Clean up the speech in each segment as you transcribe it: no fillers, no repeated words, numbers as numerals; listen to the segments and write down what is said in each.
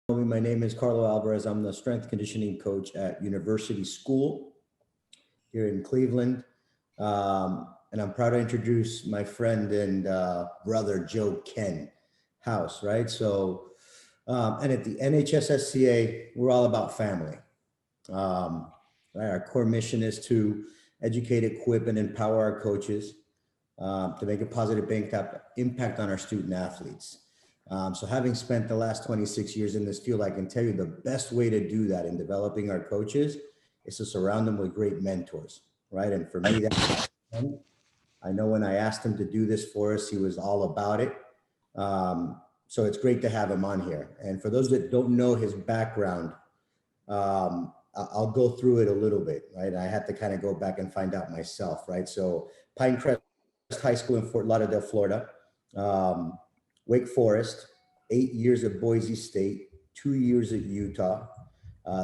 My name is Carlo Alvarez. I'm the strength conditioning coach at University School here in Cleveland. And I'm proud to introduce my friend and brother, Joe Kenn House, right? So, and at the NHSSCA, we're all about family. Right? Our core mission is to educate, equip, and empower our coaches to make a positive impact on our student athletes. So having spent the last 26 years in this field, I can tell you the best way to do that in developing our coaches is to surround them with great mentors, right? And for me, I know when I asked him to do this for us, he was all about it. So it's great to have him on here. And for those that don't know his background, I'll go through it a little bit, right? I had to kind of go back and find out myself, right? So Pinecrest High School in Fort Lauderdale, Florida. Wake Forest, 8 years at Boise State, 2 years at Utah,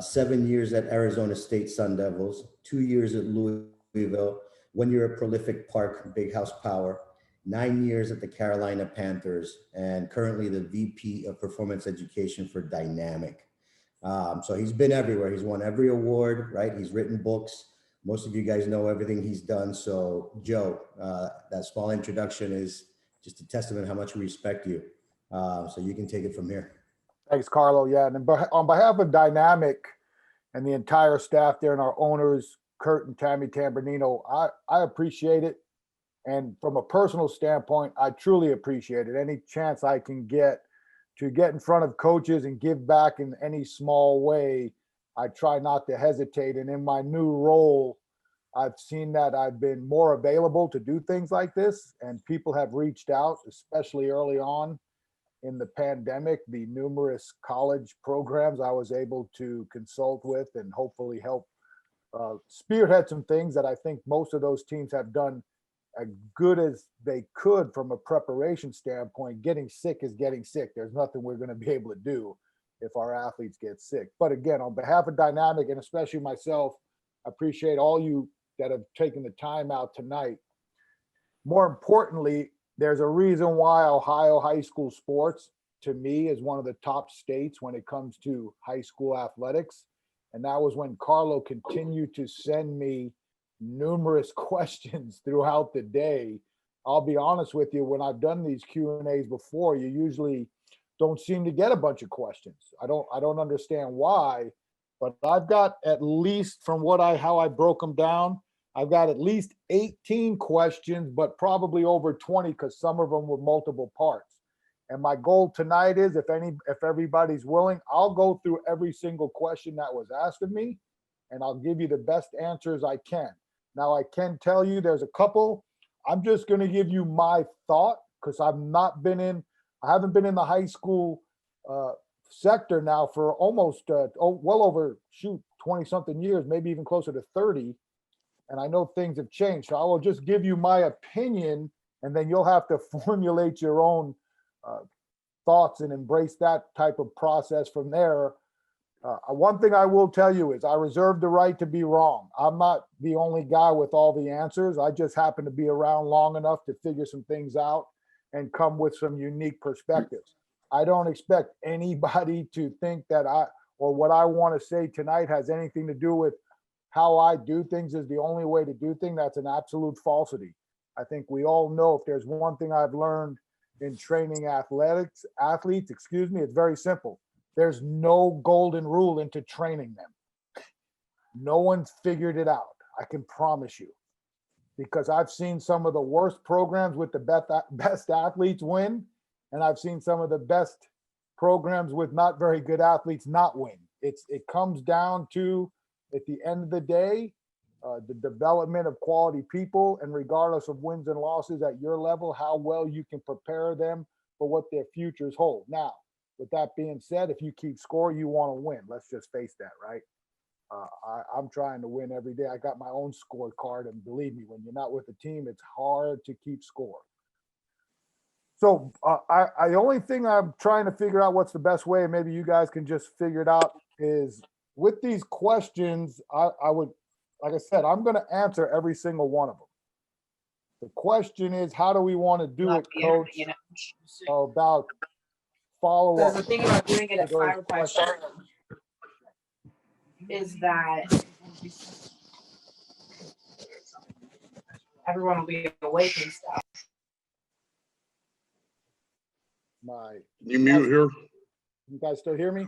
7 years at Arizona State Sun Devils, 2 years at Louisville, 1 year at Prolific Park, Big House Power, 9 years at the Carolina Panthers, and currently the VP of Performance Education for Dynamic. So he's been everywhere. He's won every award, right? He's written books. Most of you guys know everything he's done. So Joe, that small introduction is just a testament how much we respect you. So you can take it from here. Thanks, Carlo. Yeah, and on behalf of Dynamic and the entire staff there and our owners, Kurt and Tammy Tambernino, I appreciate it. And from a personal standpoint, I truly appreciate it. Any chance I can get to get in front of coaches and give back in any small way, I try not to hesitate. And in my new role, I've seen that I've been more available to do things like this, and people have reached out, especially early on in the pandemic. The numerous college programs I was able to consult with and hopefully help spearhead some things that I think most of those teams have done as good as they could from a preparation standpoint. Getting sick is getting sick. There's nothing we're going to be able to do if our athletes get sick. But again, on behalf of Dynamic and especially myself, I appreciate all you that have taken the time out tonight. More importantly, there's a reason why Ohio high school sports, to me, is one of the top states when it comes to high school athletics. And that was when Carlo continued to send me numerous questions throughout the day. I'll be honest with you, when I've done these Q&As before, you usually don't seem to get a bunch of questions. I don't understand why. But I've got at least, from how I broke them down, I've got at least 18 questions, but probably over 20 because some of them were multiple parts. And my goal tonight is, if everybody's willing, I'll go through every single question that was asked of me, and I'll give you the best answers I can. Now, I can tell you there's a couple. I'm just going to give you my thought because I haven't been in the high school sector now for almost well over 20 something years, maybe even closer to 30. And I know things have changed. So I will just give you my opinion, and then you'll have to formulate your own thoughts and embrace that type of process from there. One thing I will tell you is I reserve the right to be wrong. I'm not the only guy with all the answers. I just happen to be around long enough to figure some things out and come with some unique perspectives. I don't expect anybody to think that what I want to say tonight has anything to do with how I do things is the only way to do things. That's an absolute falsity. I think we all know if there's one thing I've learned in training athletes, it's very simple. There's no golden rule into training them. No one's figured it out. I can promise you, because I've seen some of the worst programs with the best athletes win, and I've seen some of the best programs with not very good athletes not win. It comes down to, at the end of the day, the development of quality people, and regardless of wins and losses at your level, how well you can prepare them for what their futures hold. Now, with that being said, if you keep score, you want to win. Let's just face that, right? I'm trying to win every day. I got my own scorecard, and believe me, when you're not with a team, it's hard to keep score. So the only thing I'm trying to figure out what's the best way, and maybe you guys can just figure it out, is with these questions, I would, like I said, I'm going to answer every single one of them. The question is, how do we want to do it, Coach? About follow So the up thing about doing it to at those 5 o'clock questions. is that everyone will be awake and stuff. My, You mute here? you guys still hear me?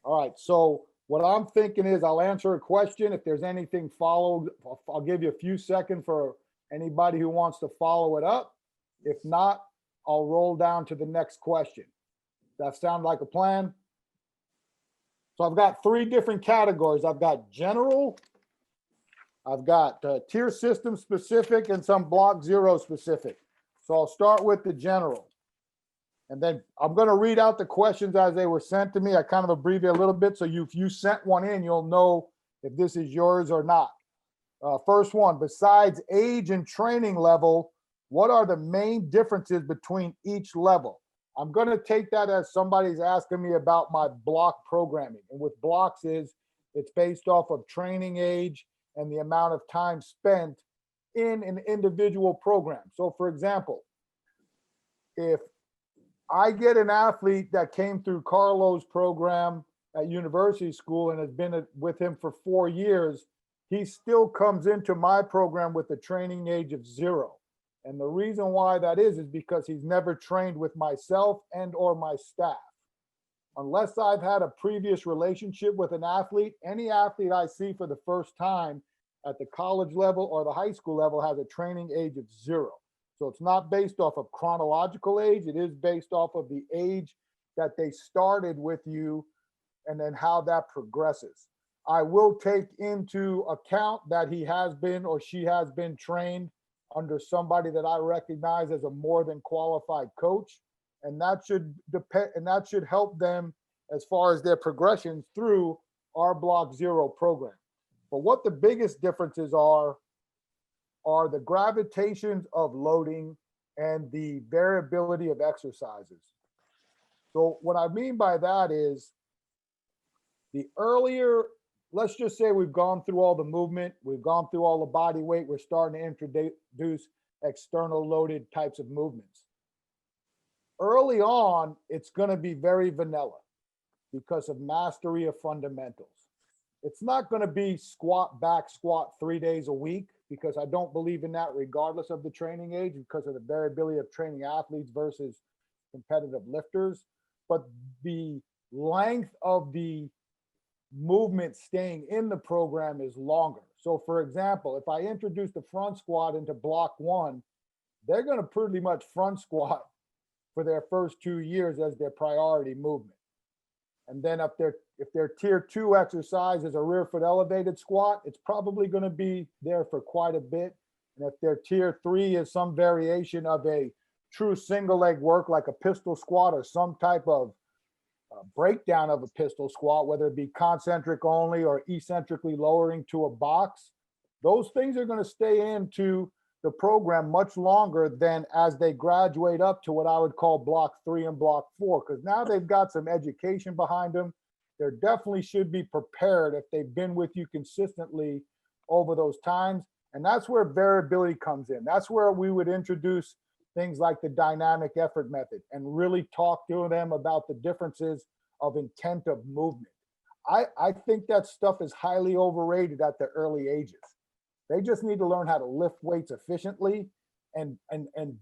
All right, so what I'm thinking is I'll answer a question. If there's anything followed, I'll give you a few seconds for anybody who wants to follow it up. If not, I'll roll down to the next question. That sound like a plan? So I've got 3 different categories. I've got general, I've got tier system specific, and some block 0 specific. So I'll start with the general. And then I'm going to read out the questions as they were sent to me. I kind of abbreviate a little bit. So if you sent one in, you'll know if this is yours or not. First one, besides age and training level, what are the main differences between each level? I'm going to take that as somebody's asking me about my block programming. And with blocks it's based off of training age and the amount of time spent in an individual program. So for example, if I get an athlete that came through Carlo's program at university school and has been with him for 4 years, he still comes into my program with a training age of 0. And the reason why that is because he's never trained with myself and or my staff. Unless I've had a previous relationship with an athlete, any athlete I see for the first time at the college level or the high school level has a training age of 0. So it's not based off of chronological age. It is based off of the age that they started with you and then how that progresses. I will take into account that he has been or she has been trained under somebody that I recognize as a more than qualified coach. And that should depend, and that should help them as far as their progressions through our Block 0 program. But what the biggest differences are the gravitations of loading and the variability of exercises. So what I mean by that is the earlier, let's just say we've gone through all the movement, we've gone through all the body weight, we're starting to introduce external loaded types of movements. Early on, it's going to be very vanilla because of mastery of fundamentals. It's not going to be squat, back squat 3 days a week because I don't believe in that regardless of the training age because of the variability of training athletes versus competitive lifters. But the length of the movement staying in the program is longer. So for example, if I introduce the front squat into block 1, they're going to pretty much front squat for their first 2 years as their priority movement. And then if their tier 2 exercise is a rear foot elevated squat, it's probably going to be there for quite a bit. And if their tier 3 is some variation of a true single leg work like a pistol squat or some type of breakdown of a pistol squat, whether it be concentric only or eccentrically lowering to a box, those things are going to stay into the program much longer than as they graduate up to what I would call block 3 and block 4, because now they've got some education behind them. They definitely should be prepared if they've been with you consistently over those times. And that's where variability comes in. That's where we would introduce things like the dynamic effort method and really talk to them about the differences of intent of movement. I think that stuff is highly overrated at the early ages. They just need to learn how to lift weights efficiently and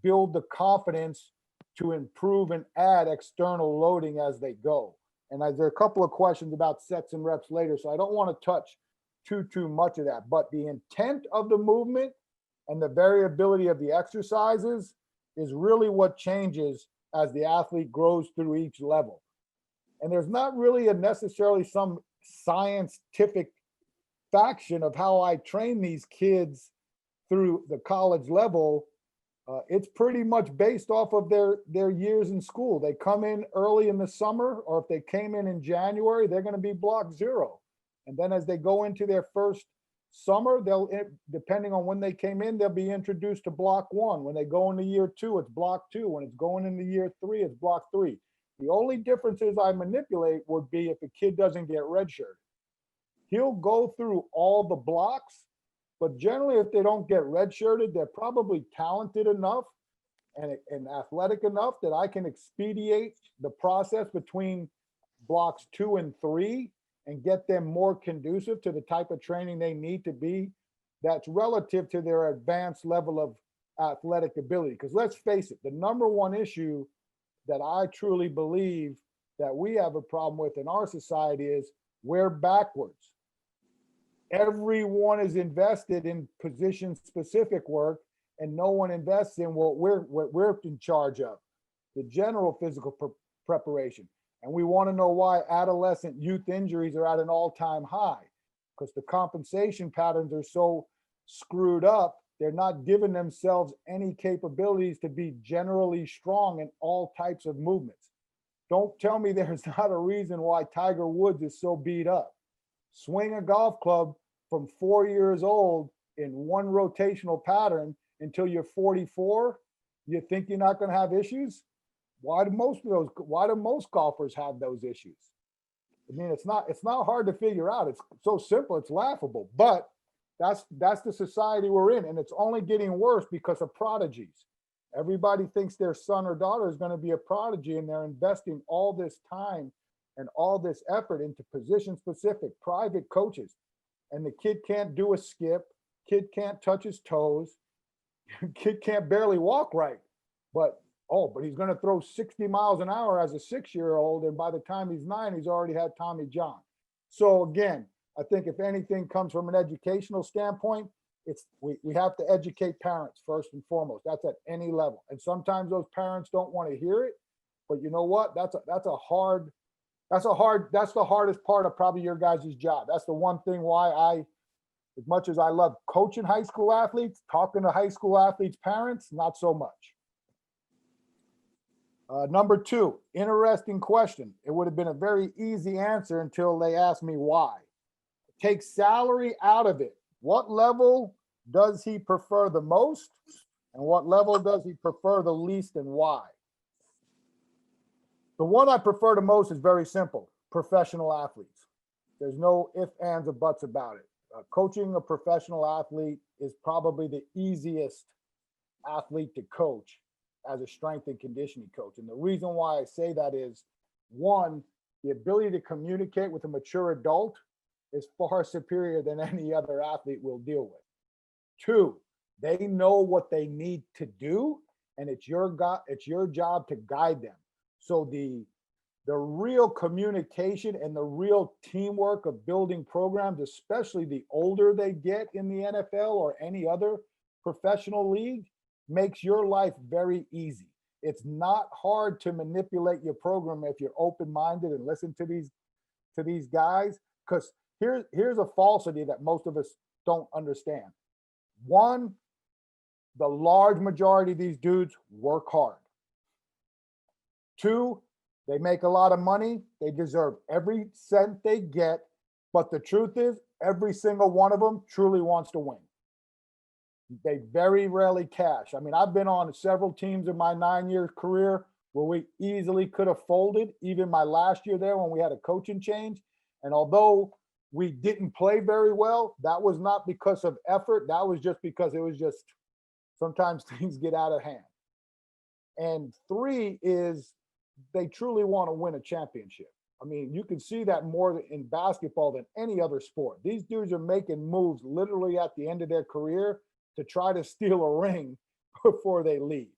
build the confidence to improve and add external loading as they go. And there are a couple of questions about sets and reps later, so I don't want to touch too much of that. But the intent of the movement and the variability of the exercises is really what changes as the athlete grows through each level. And there's not really necessarily some scientific faction of how I train these kids through the college level. It's pretty much based off of their years in school. They come in early in the summer, or if they came in January, they're going to be block 0. And then as they go into their first summer, depending on when they came in, they'll be introduced to block 1. When they go into year 2, it's block 2. When it's going into year 3, it's block 3. The only differences I manipulate would be if a kid doesn't get redshirted. He'll go through all the blocks, but generally if they don't get redshirted, they're probably talented enough and athletic enough that I can expedite the process between blocks 2 and 3 and get them more conducive to the type of training they need to be, that's relative to their advanced level of athletic ability. Because let's face it, the number one issue that I truly believe that we have a problem with in our society is we're backwards. Everyone is invested in position specific work and no one invests in what we're in charge of, the general physical preparation. And we want to know why adolescent youth injuries are at an all-time high, because the compensation patterns are so screwed up. They're not giving themselves any capabilities to be generally strong in all types of movements. Don't tell me there's not a reason why Tiger Woods is so beat up. Swing a golf club from 4 years old in one rotational pattern until you're 44. You think you're not going to have issues? Why do most golfers have those issues? I mean, it's not hard to figure out. It's so simple, it's laughable, but that's the society we're in. And it's only getting worse because of prodigies. Everybody thinks their son or daughter is going to be a prodigy, and they're investing all this time and all this effort into position specific private coaches. And the kid can't do a skip, kid can't touch his toes, kid can't barely walk right. But he's going to throw 60 miles an hour as a 6-year-old. And by the time he's 9, he's already had Tommy John. So again, I think if anything comes from an educational standpoint, we have to educate parents first and foremost. That's at any level. And sometimes those parents don't want to hear it, but you know what? That's the hardest part of probably your guys' job. That's the one thing why as much as I love coaching high school athletes, talking to high school athletes' parents, not so much. Number 2, interesting question. It would have been a very easy answer until they asked me why. Take salary out of it. What level does he prefer the most? And what level does he prefer the least, and why? The one I prefer the most is very simple: professional athletes. There's no ifs, ands, or buts about it. Coaching a professional athlete is probably the easiest athlete to coach as a strength and conditioning coach. And the reason why I say that is, one, the ability to communicate with a mature adult is far superior than any other athlete will deal with. 2, they know what they need to do, and it's your job to guide them. So the real communication and the real teamwork of building programs, especially the older they get in the NFL or any other professional league, makes your life very easy. It's not hard to manipulate your program if you're open-minded and listen to these guys. Because here's a falsity that most of us don't understand. One, the large majority of these dudes work hard. 2, they make a lot of money. They deserve every cent they get. But the truth is, every single one of them truly wants to win. They very rarely cash. I mean, I've been on several teams in my 9-year career where we easily could have folded, even my last year there when we had a coaching change. And although we didn't play very well, that was not because of effort. That was just because it was just sometimes things get out of hand. And 3 is they truly want to win a championship. I mean, you can see that more in basketball than any other sport. These dudes are making moves literally at the end of their career to try to steal a ring before they leave.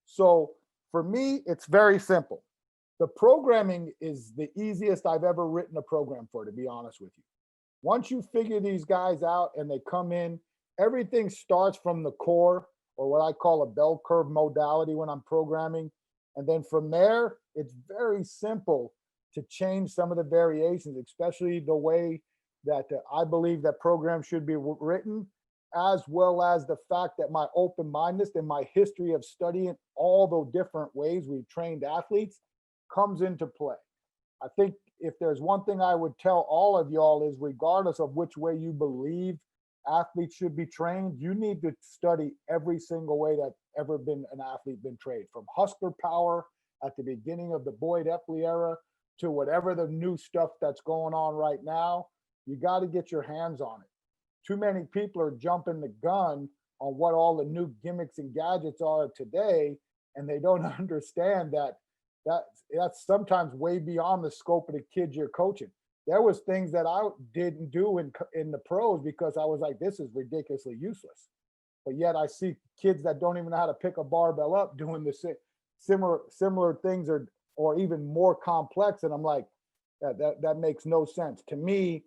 So for me, it's very simple. The programming is the easiest I've ever written a program for, to be honest with you. Once you figure these guys out and they come in, everything starts from the core, or what I call a bell curve modality when I'm programming. And then from there, it's very simple to change some of the variations, especially the way that I believe that programs should be written, as well as the fact that my open-mindedness and my history of studying all the different ways we've trained athletes comes into play. I think if there's one thing I would tell all of y'all is, regardless of which way you believe athletes should be trained, you need to study every single way that's ever been an athlete been trained, from Husker power at the beginning of the Boyd Epley era to whatever the new stuff that's going on right now. You got to get your hands on it. Too many people are jumping the gun on what all the new gimmicks and gadgets are today, and they don't understand that's sometimes way beyond the scope of the kids you're coaching. There was things that I didn't do in the pros because I was like, this is ridiculously useless. But yet I see kids that don't even know how to pick a barbell up doing the similar things or even more complex. And I'm like, that makes no sense to me.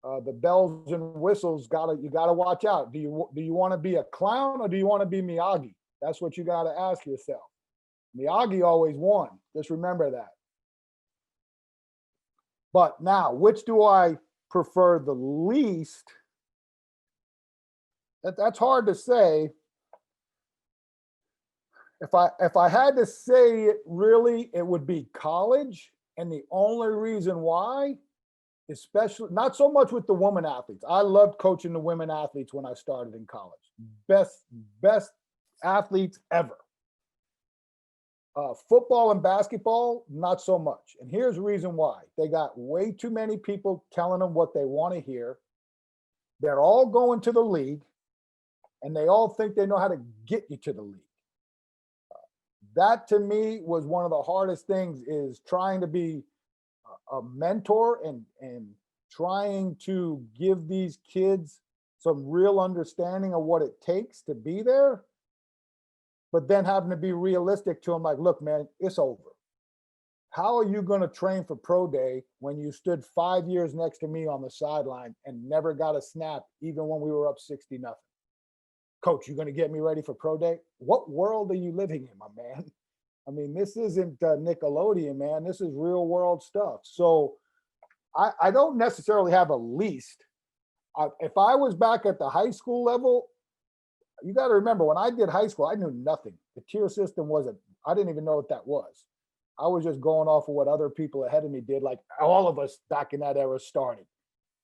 The bells and whistles you gotta watch out. Do you want to be a clown or do you want to be Miyagi? That's what you got to ask yourself. Miyagi always won. Just remember that. But now, which do I prefer the least? That's hard to say. If I had to say it really, it would be college. And the only reason why, especially not so much with the women athletes. I loved coaching the women athletes when I started in college. Best athletes ever. Football and basketball, not so much. And here's the reason why. They got way too many people telling them what they want to hear. They're all going to the league, and they all think they know how to get you to the league. That to me was one of the hardest things, is trying to be a mentor and trying to give these kids some real understanding of what it takes to be there, but then having to be realistic to them, like, look, man, it's over. How are you going to train for pro day when you stood 5 years next to me on the sideline and never got a snap, even when we were up 60-0? Coach, you going to get me ready for pro day? What world are you living in, my man? I mean, this isn't Nickelodeon, man. This is real world stuff. So I don't necessarily have a least. If I was back at the high school level, you got to remember, when I did high school, I knew nothing. The tier system I didn't even know what that was. I was just going off of what other people ahead of me did, like all of us back in that era started.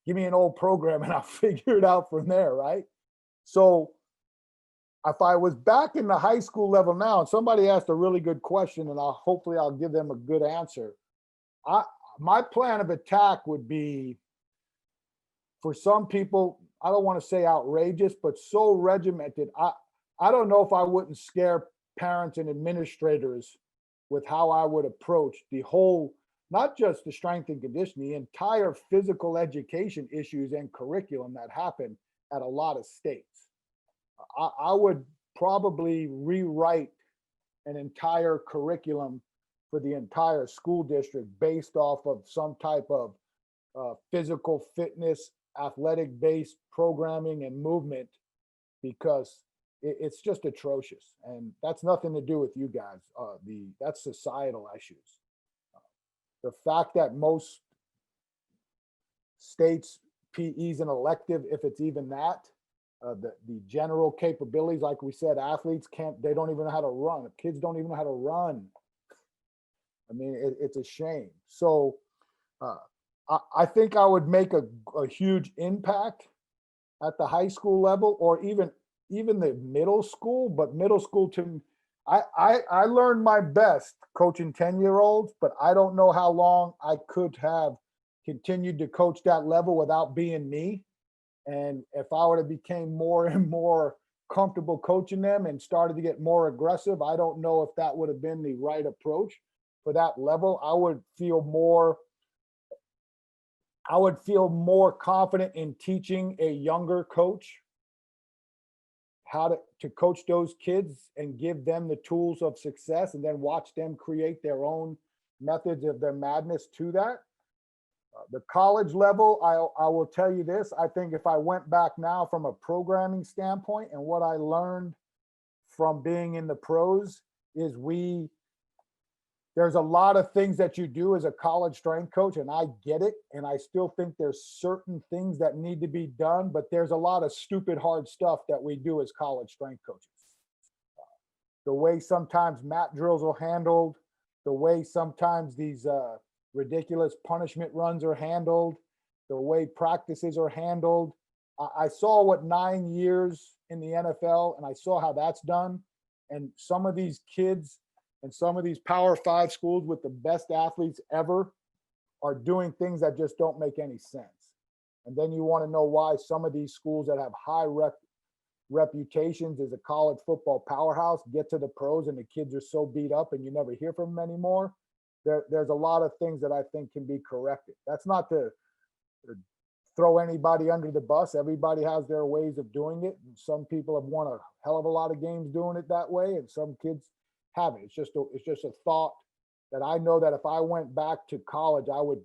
Give me an old program and I'll figure it out from there, right? So if I was back in the high school level now, and somebody asked a really good question, and hopefully I'll give them a good answer. My plan of attack would be, for some people, I don't want to say outrageous, but so regimented. I don't know if I wouldn't scare parents and administrators with how I would approach the whole, not just the strength and conditioning, the entire physical education issues and curriculum that happen at a lot of states. I would probably rewrite an entire curriculum for the entire school district based off of some type of physical fitness, athletic-based programming and movement, because it's just atrocious. And that's nothing to do with you guys. That's societal issues. The fact that most states PE's an elective, if it's even that. The general capabilities, like we said, athletes they don't even know how to run. Kids don't even know how to run. I mean, it's a shame. So I think I would make a huge impact at the high school level, or even the middle school. But middle school, I learned my best coaching 10-year-olds, but I don't know how long I could have continued to coach that level without being me. And if I would have became more and more comfortable coaching them and started to get more aggressive, I don't know if that would have been the right approach for that level. I would feel more confident in teaching a younger coach how to coach those kids and give them the tools of success, and then watch them create their own methods of their madness to that. The college level, I will tell you this. I think if I went back now from a programming standpoint, and what I learned from being in the pros is there's a lot of things that you do as a college strength coach, and I get it. And I still think there's certain things that need to be done, but there's a lot of stupid hard stuff that we do as college strength coaches. The way sometimes mat drills are handled, the way sometimes these ridiculous punishment runs are handled, the way practices are handled. I saw what 9 years in the NFL, and I saw how that's done. And some of these kids and some of these Power 5 schools with the best athletes ever are doing things that just don't make any sense. And then you want to know why some of these schools that have high reputations as a college football powerhouse get to the pros and the kids are so beat up and you never hear from them anymore. There's a lot of things that I think can be corrected. That's not to throw anybody under the bus. Everybody has their ways of doing it. And some people have won a hell of a lot of games doing it that way, and some kids haven't. It's just a thought that I know that if I went back to college, I would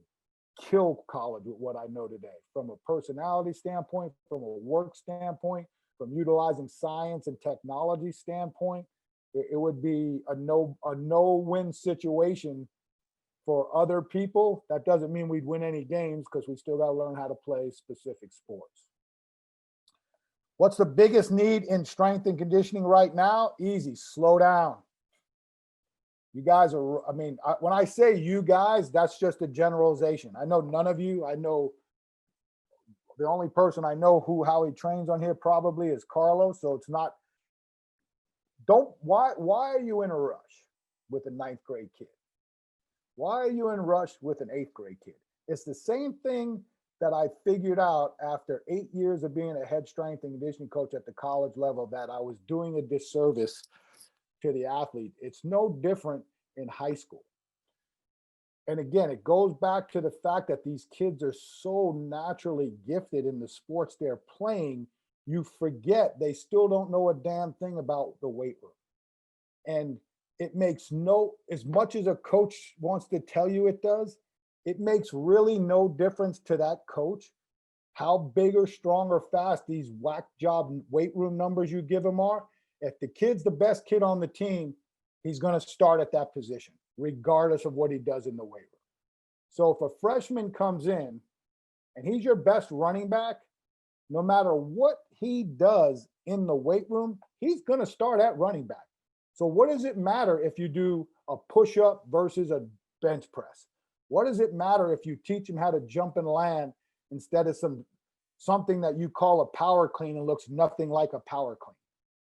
kill college with what I know today, from a personality standpoint, from a work standpoint, from utilizing science and technology standpoint. It would be a no-win situation for other people. That doesn't mean we'd win any games, because we still got to learn how to play specific sports. What's the biggest need in strength and conditioning right now? Easy, slow down. You guys are, when I say you guys, that's just a generalization. I know none of you. I know the only person I know how he trains on here probably is Carlos. So it's not, why are you in a rush with a 9th grade kid? Why are you in a rush with an 8th grade kid? It's the same thing that I figured out after 8 years of being a head strength and conditioning coach at the college level, that I was doing a disservice to the athlete. It's no different in high school. And again, it goes back to the fact that these kids are so naturally gifted in the sports they're playing, you forget they still don't know a damn thing about the weight room. And it makes as much as a coach wants to tell you it does, it makes really no difference to that coach how big or strong or fast these whack job weight room numbers you give him are. If the kid's the best kid on the team, he's going to start at that position, regardless of what he does in the weight room. So if a freshman comes in and he's your best running back, no matter what he does in the weight room, he's going to start at running back. So what does it matter if you do a push-up versus a bench press? What does it matter if you teach him how to jump and land instead of something that you call a power clean and looks nothing like a power clean?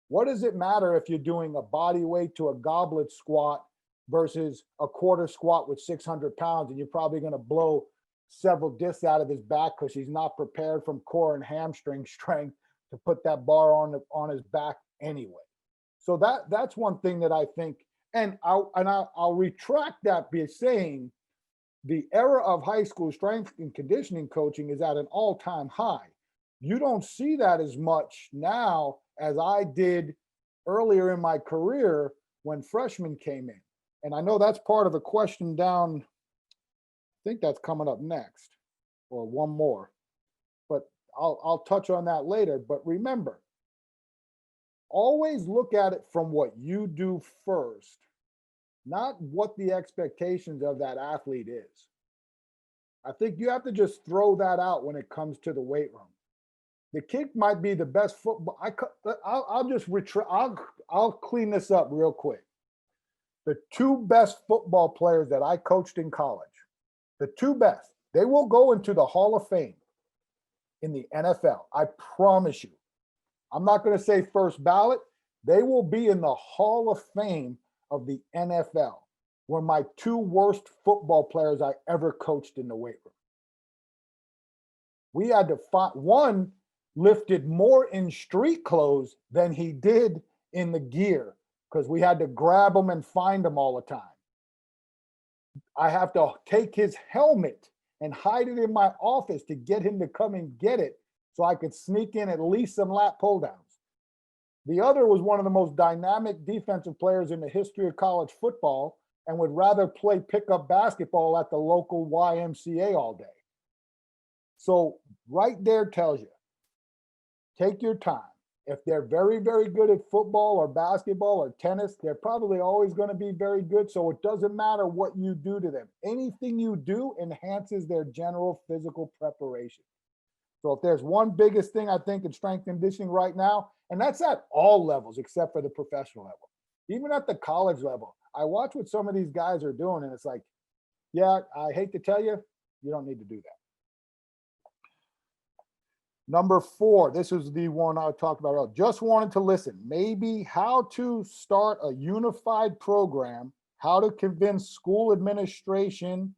What does it matter if you're doing a body weight to a goblet squat versus a quarter squat with 600 pounds, and you're probably going to blow several discs out of his back because he's not prepared from core and hamstring strength to put that bar on his back anyway. So that's one thing that I think, and I'll retract that by saying the era of high school strength and conditioning coaching is at an all-time high. You don't see that as much now as I did earlier in my career when freshmen came in. And I know that's part of a question down, I think that's coming up next, or one more, but I'll touch on that later. But remember, always look at it from what you do first, not what the expectations of that athlete is. I think you have to just throw that out when it comes to the weight room. The kid might be the best football. I'll clean this up real quick. The 2 best football players that I coached in college, the 2 best, they will go into the Hall of Fame in the NFL. I promise you. I'm not going to say first ballot. They will be in the Hall of Fame of the NFL. Were my 2 worst football players I ever coached in the weight room. We had to find one lifted more in street clothes than he did in the gear, because we had to grab him and find him all the time. I have to take his helmet and hide it in my office to get him to come and get it so I could sneak in at least some lat pull downs. The other was one of the most dynamic defensive players in the history of college football and would rather play pickup basketball at the local YMCA all day. So right there tells you, take your time. If they're very, very good at football or basketball or tennis, they're probably always going to be very good. So it doesn't matter what you do to them. Anything you do enhances their general physical preparation. So if there's one biggest thing I think in strength and conditioning right now, and that's at all levels except for the professional level, even at the college level, I watch what some of these guys are doing and it's like, yeah, I hate to tell you, you don't need to do that. Number 4, this is the one I talked about earlier. Just wanted to listen. Maybe how to start a unified program, how to convince school administration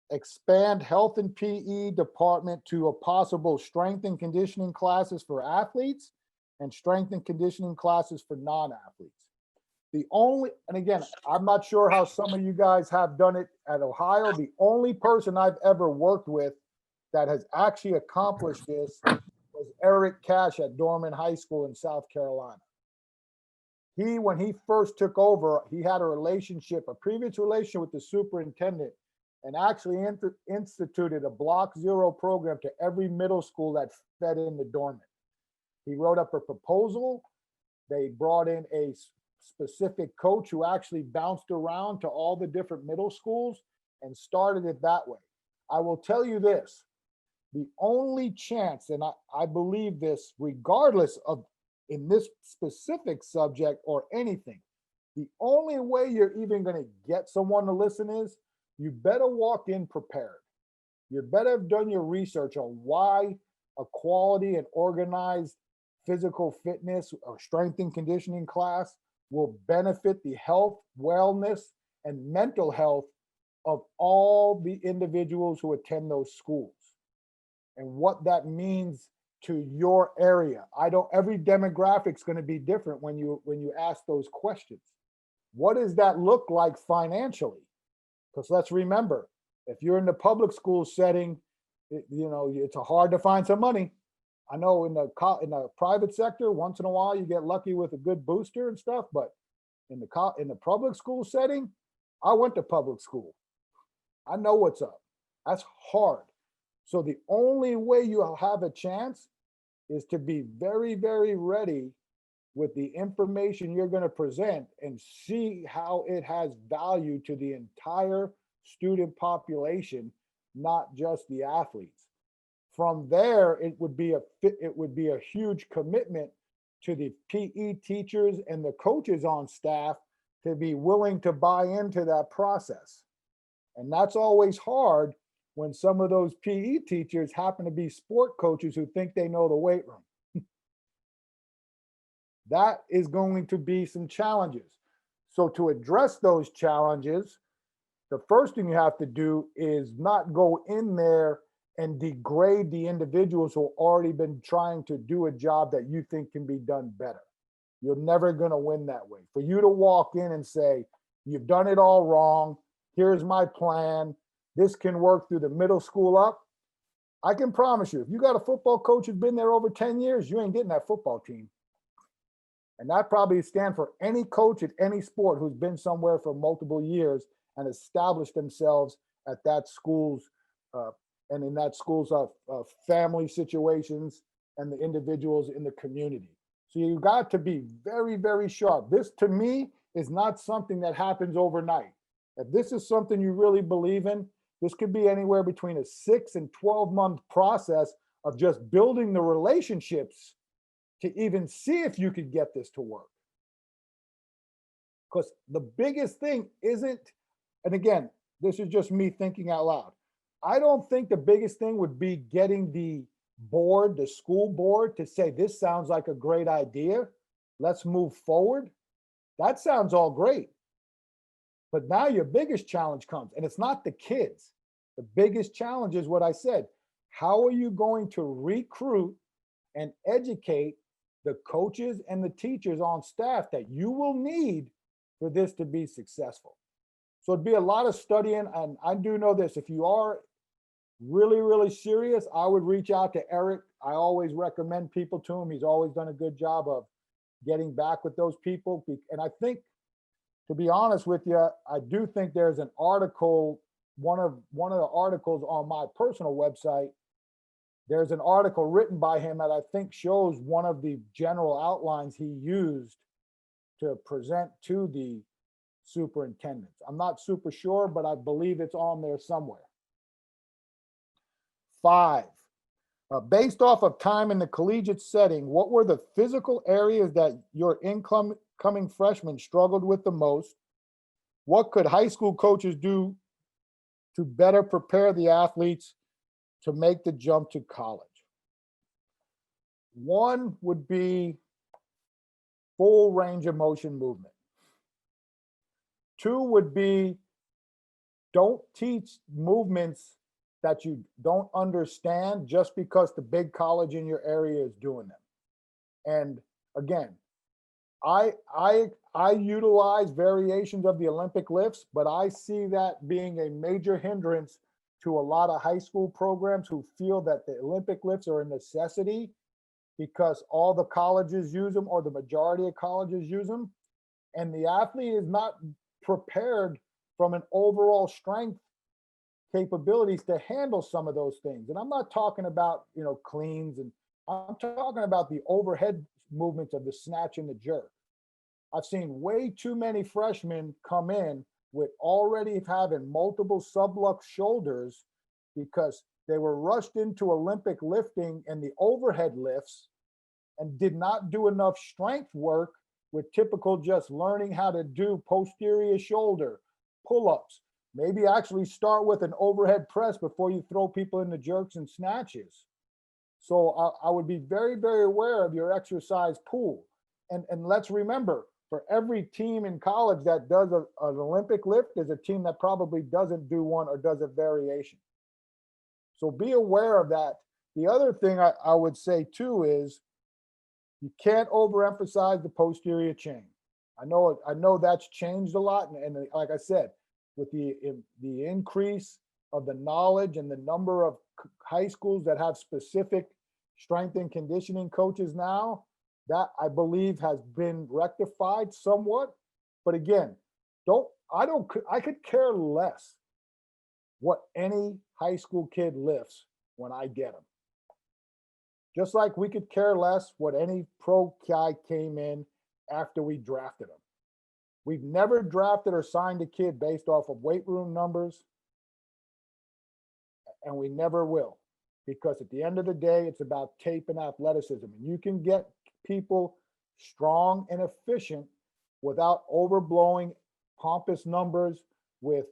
expand health and PE department to a possible strength and conditioning classes for athletes and strength and conditioning classes for non-athletes. And again, I'm not sure how some of you guys have done it at Ohio. The only person I've ever worked with that has actually accomplished this was Eric Cash at Dorman High School in South Carolina. When he first took over, he had a previous relationship with the superintendent, and actually instituted a Block Zero program to every middle school that fed into Dorman. He wrote up a proposal. They brought in a specific coach who actually bounced around to all the different middle schools and started it that way. I will tell you this, the only chance, and I believe this regardless of in this specific subject or anything, the only way you're even going to get someone to listen is you better walk in prepared. You better have done your research on why a quality and organized physical fitness or strength and conditioning class will benefit the health, wellness, and mental health of all the individuals who attend those schools and what that means to your area. Every demographic's going to be different when you ask those questions. What does that look like financially? Because let's remember, if you're in the public school setting, it's hard to find some money. I know in the private sector, once in a while you get lucky with a good booster and stuff, but in the public school setting, I went to public school. I know what's up. That's hard. So the only way you'll have a chance is to be very, very ready with the information you're going to present and see how it has value to the entire student population, not just the athletes. From there, it would be a huge commitment to the PE teachers and the coaches on staff to be willing to buy into that process. And that's always hard when some of those PE teachers happen to be sport coaches who think they know the weight room. That is going to be some challenges. So to address those challenges, the first thing you have to do is not go in there and degrade the individuals who already been trying to do a job that you think can be done better. You're never going to win that way. For you to walk in and say, you've done it all wrong, here's my plan, this can work through the middle school up. I can promise you, if you got a football coach who's been there over 10 years, you ain't getting that football team. And that probably stands for any coach at any sport who's been somewhere for multiple years and established themselves at that school's and in that school's family situations and the individuals in the community. So you got to be very, very sharp. This to me is not something that happens overnight. If this is something you really believe in, this could be anywhere between a 6 and 12-month process of just building the relationships to even see if you could get this to work. Because the biggest thing isn't, and again, this is just me thinking out loud. I don't think the biggest thing would be getting the board, the school board, to say, this sounds like a great idea. Let's move forward. That sounds all great. But now your biggest challenge comes, and it's not the kids. The biggest challenge is what I said. How are you going to recruit and educate the coaches and the teachers on staff that you will need for this to be successful? So it'd be a lot of studying. And I do know this, if you are really, really serious, I would reach out to Eric. I always recommend people to him. He's always done a good job of getting back with those people. And I think, to be honest with you, I do think there's an article, one of the articles on my personal website, there's an article written by him that I think shows one of the general outlines he used to present to the superintendents. I'm not super sure, but I believe it's on there somewhere. 5, based off of time in the collegiate setting, what were the physical areas that your incoming freshmen struggled with the most? What could high school coaches do to better prepare the athletes to make the jump to college? 1 would be full range of motion movement. 2 would be don't teach movements that you don't understand just because the big college in your area is doing them. And again, I utilize variations of the Olympic lifts, but I see that being a major hindrance to a lot of high school programs who feel that the Olympic lifts are a necessity because all the colleges use them or the majority of colleges use them. And the athlete is not prepared from an overall strength capabilities to handle some of those things. And I'm not talking about, cleans, and I'm talking about the overhead movements of the snatch and the jerk. I've seen way too many freshmen come in with already having multiple sublux shoulders because they were rushed into Olympic lifting and the overhead lifts and did not do enough strength work with typical just learning how to do posterior shoulder, pull-ups. Maybe actually start with an overhead press before you throw people into jerks and snatches. So I would be very, very aware of your exercise pool. And let's remember, for every team in college that does an Olympic lift, there's a team that probably doesn't do one or does a variation. So be aware of that. The other thing I would say too is you can't overemphasize the posterior chain. I know that's changed a lot. And like I said, with the increase of the knowledge and the number of high schools that have specific strength and conditioning coaches now, that I believe has been rectified somewhat. But again, I could care less what any high school kid lifts when I get them. Just like we could care less what any pro guy came in after we drafted them. We've never drafted or signed a kid based off of weight room numbers, and we never will, because at the end of the day, it's about tape and athleticism. And you can get people strong and efficient without overblowing pompous numbers with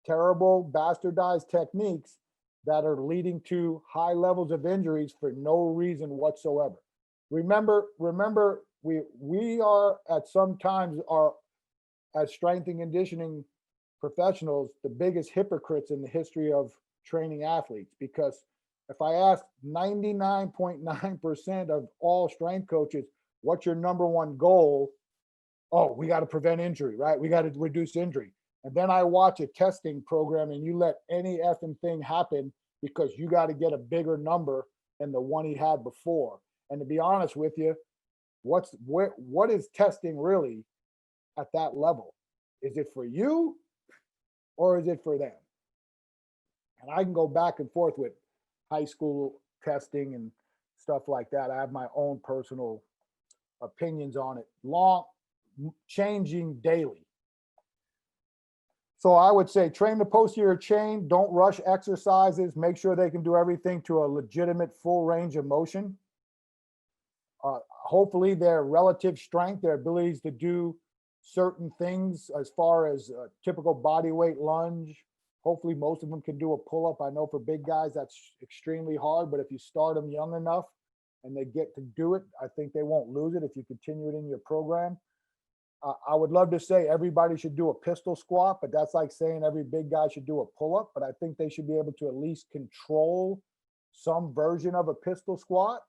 terrible bastardized techniques that are leading to high levels of injuries for no reason whatsoever. Remember, we are at some times as strength and conditioning professionals, the biggest hypocrites in the history of training athletes, because if I ask 99.9% of all strength coaches, what's your number one goal? Oh, we got to prevent injury, right? We got to reduce injury. And then I watch a testing program and you let any effing thing happen because you got to get a bigger number than the one he had before. And to be honest with you, what is testing really at that level? Is it for you or is it for them? And I can go back and forth with high school testing and stuff like that. I have my own personal opinions on it, changing daily. So I would say train the posterior chain, don't rush exercises, make sure they can do everything to a legitimate full range of motion. Hopefully their relative strength, their abilities to do certain things as far as a typical body weight lunge. Hopefully most of them can do a pull-up. I know for big guys, that's extremely hard, but if you start them young enough and they get to do it, I think they won't lose it if you continue it in your program. I would love to say everybody should do a pistol squat, but that's like saying every big guy should do a pull-up, but I think they should be able to at least control some version of a pistol squat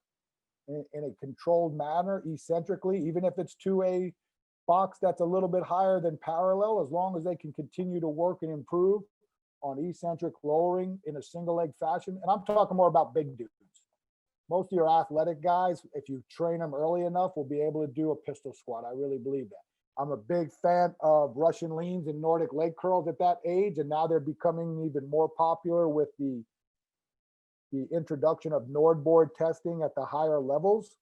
in a controlled manner, eccentrically, even if it's to a box that's a little bit higher than parallel, as long as they can continue to work and improve on eccentric lowering in a single leg fashion. And I'm talking more about big dudes. Most of your athletic guys, if you train them early enough, will be able to do a pistol squat. I really believe that. I'm a big fan of Russian leans and Nordic leg curls at that age, and now they're becoming even more popular with the introduction of Nordboard testing at the higher levels.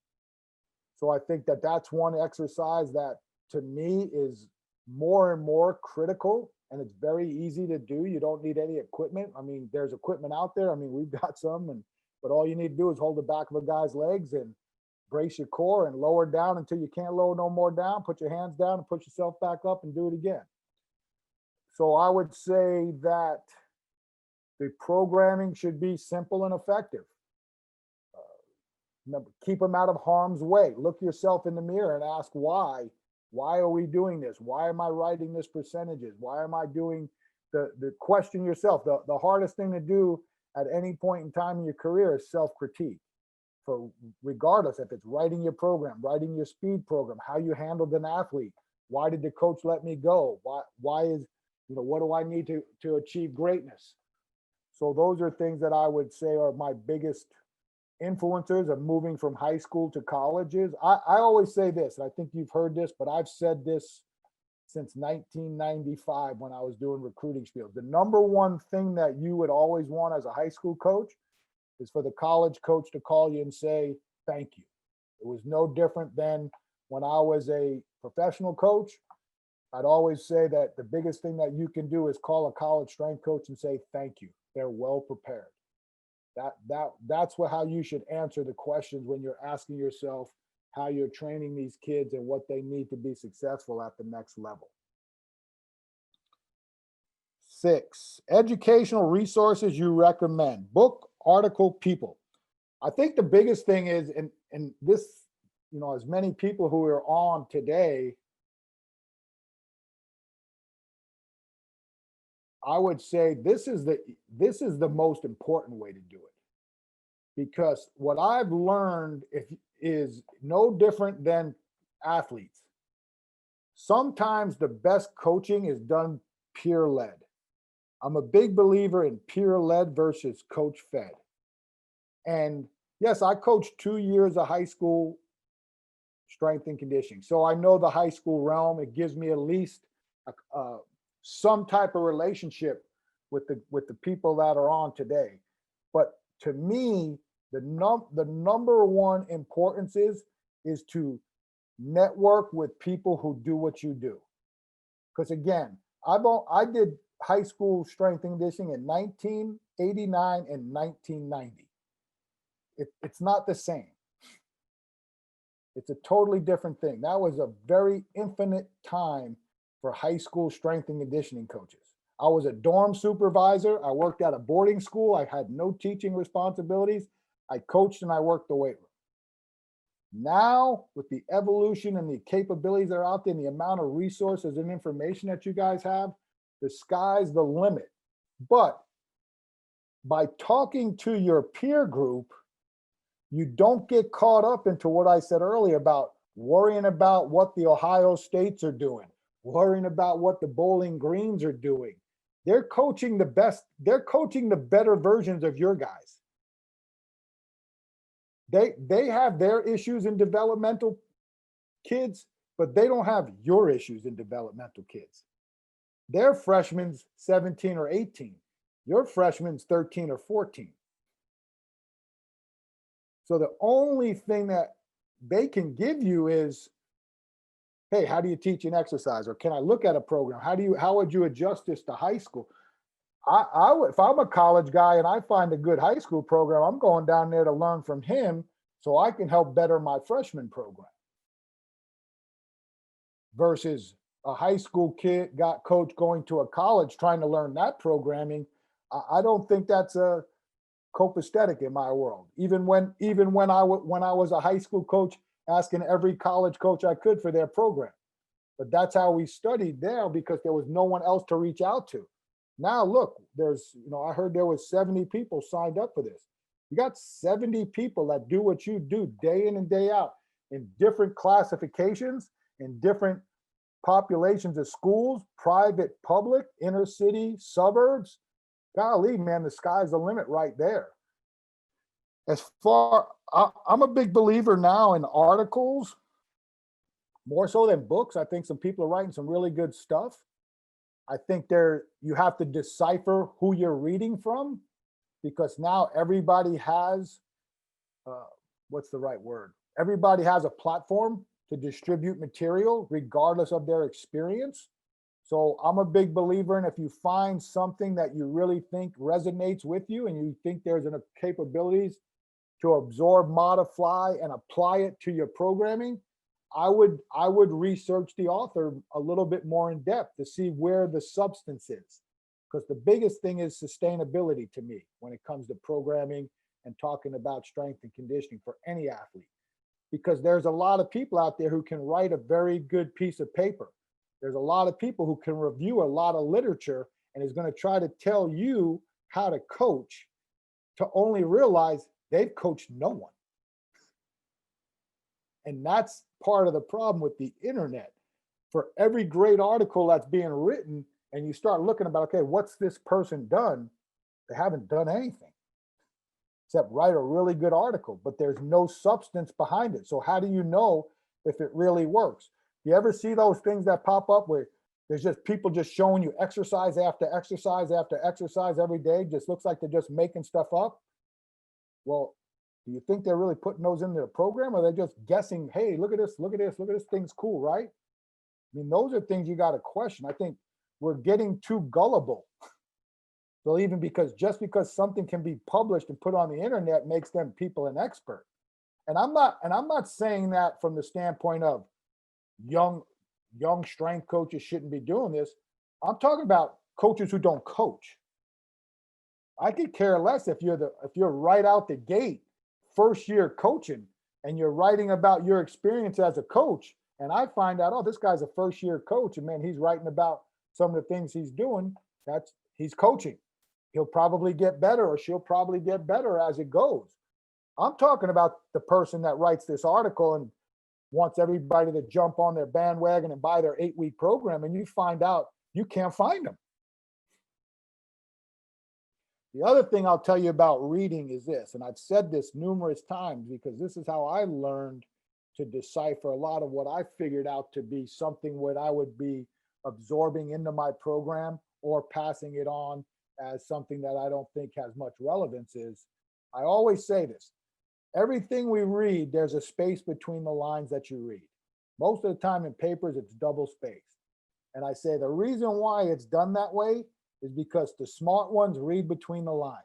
So I think that that's one exercise that to me is more and more critical, and it's very easy to do. You don't need any equipment. I mean, there's equipment out there. I mean, we've got some, but all you need to do is hold the back of a guy's legs and brace your core and lower down until you can't lower no more down. Put your hands down and put yourself back up and do it again. So I would say that the programming should be simple and effective. Remember, keep them out of harm's way. Look yourself in the mirror and ask why. Why are we doing this? Why am I writing this percentages? Why am I doing the question yourself. The hardest thing to do at any point in time in your career is self-critique. For regardless if it's writing your program, writing your speed program, how you handled an athlete, why did the coach let me go? Why is, what do I need to achieve greatness? So those are things that I would say are my biggest influencers of moving from high school to colleges. I always say this, and I think you've heard this, but I've said this since 1995 when I was doing recruiting spiels. The number one thing that you would always want as a high school coach is for the college coach to call you and say, thank you. It was no different than when I was a professional coach. I'd always say that the biggest thing that you can do is call a college strength coach and say, thank you. They're well prepared. That's how you should answer the questions when you're asking yourself how you're training these kids and what they need to be successful at the next level. 6, educational resources you recommend. Book, article, people. I think the biggest thing is, and this, as many people who are on today, I would say this is the most important way to do it. Because what I've learned is no different than athletes. Sometimes the best coaching is done peer-led. I'm a big believer in peer-led versus coach-fed. And yes, I coached 2 years of high school strength and conditioning. So I know the high school realm. It gives me at least some type of relationship with the people that are on today. But to me, the number one importance is to network with people who do what you do. Because again, I did high school strength and conditioning in 1989 and 1990. It's not the same. It's a totally different thing. That was a very infinite time for high school strength and conditioning coaches. I was a dorm supervisor. I worked at a boarding school. I had no teaching responsibilities. I coached and I worked the weight room. Now, with the evolution and the capabilities that are out there and the amount of resources and information that you guys have, the sky's the limit. But by talking to your peer group, you don't get caught up into what I said earlier about worrying about what the Ohio States are doing, worrying about what the Bowling Greens are doing. They're coaching the best, they're coaching the better versions of your guys. They have their issues in developmental kids, but they don't have your issues in developmental kids. Their freshmen's 17 or 18. Your freshman's 13 or 14. So the only thing that they can give you is, hey, how do you teach an exercise? Or can I look at a program? How would you adjust this to high school? I would, if I'm a college guy and I find a good high school program, I'm going down there to learn from him so I can help better my freshman program. Versus a high school kid got coach going to a college trying to learn that programming. I don't think that's a copacetic in my world. Even when I was a high school coach, asking every college coach I could for their program. But that's how we studied there because there was no one else to reach out to. Now look, there's, I heard there was 70 people signed up for this. You got 70 people that do what you do day in and day out in different classifications, in different populations of schools, private, public, inner city, suburbs. Golly, man, the sky's the limit right there. I'm a big believer now in articles, more so than books. I think some people are writing some really good stuff. I think you have to decipher who you're reading from, because now everybody has, what's the right word? Everybody has a platform to distribute material regardless of their experience. So I'm a big believer in, if you find something that you really think resonates with you and you think there's enough capabilities to absorb, modify, and apply it to your programming, I would research the author a little bit more in depth to see where the substance is. Because the biggest thing is sustainability to me when it comes to programming and talking about strength and conditioning for any athlete. Because there's a lot of people out there who can write a very good piece of paper. There's a lot of people who can review a lot of literature and is going to try to tell you how to coach, to only realize they've coached no one. And that's part of the problem with the internet. For every great article that's being written, and you start looking about, okay, what's this person done? They haven't done anything except write a really good article, but there's no substance behind it. So how do you know if it really works? You ever see those things that pop up where there's just people just showing you exercise after exercise after exercise every day? Just looks like they're just making stuff up. Well, do you think they're really putting those in their program, or they're just guessing, hey, look at this, look at this, look at this, thing's cool, right? I mean, those are things you got to question. I think we're getting too gullible. So even just because something can be published and put on the internet makes them people an expert. And I'm not saying that from the standpoint of young strength coaches shouldn't be doing this. I'm talking about coaches who don't coach. I could care less if you're right out the gate, first year coaching, and you're writing about your experience as a coach, and I find out, oh, this guy's a first year coach, and man, he's writing about some of the things he's doing. He's coaching. He'll probably get better, or she'll probably get better as it goes. I'm talking about the person that writes this article and wants everybody to jump on their bandwagon and buy their 8-week program, and you find out you can't find them. The other thing I'll tell you about reading is this, and I've said this numerous times because this is how I learned to decipher a lot of what I figured out to be something what I would be absorbing into my program or passing it on as something that I don't think has much relevance. Is I always say this: everything we read, there's a space between the lines that you read. Most of the time in papers, it's double spaced. And I say the reason why it's done that way is because the smart ones read between the lines.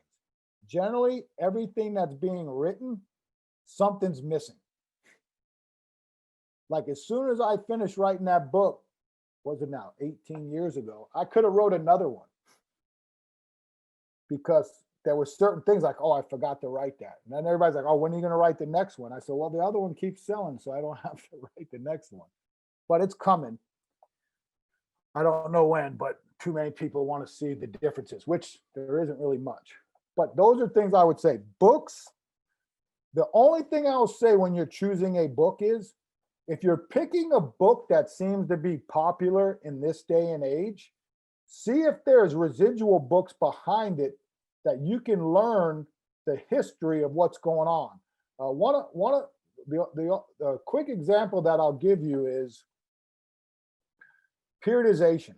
Generally, everything that's being written, something's missing. Like as soon as I finished writing that book, was it now 18 years ago, I could have wrote another one because there were certain things like, oh, I forgot to write that. And then everybody's like, oh, when are you going to write the next one? I said, well, the other one keeps selling, so I don't have to write the next one. But it's coming. I don't know when, but too many people want to see the differences, which there isn't really much. But those are things I would say. Books, the only thing I'll say when you're choosing a book is, if you're picking a book that seems to be popular in this day and age, see if there's residual books behind it that you can learn the history of what's going on. One of the quick example that I'll give you is periodization.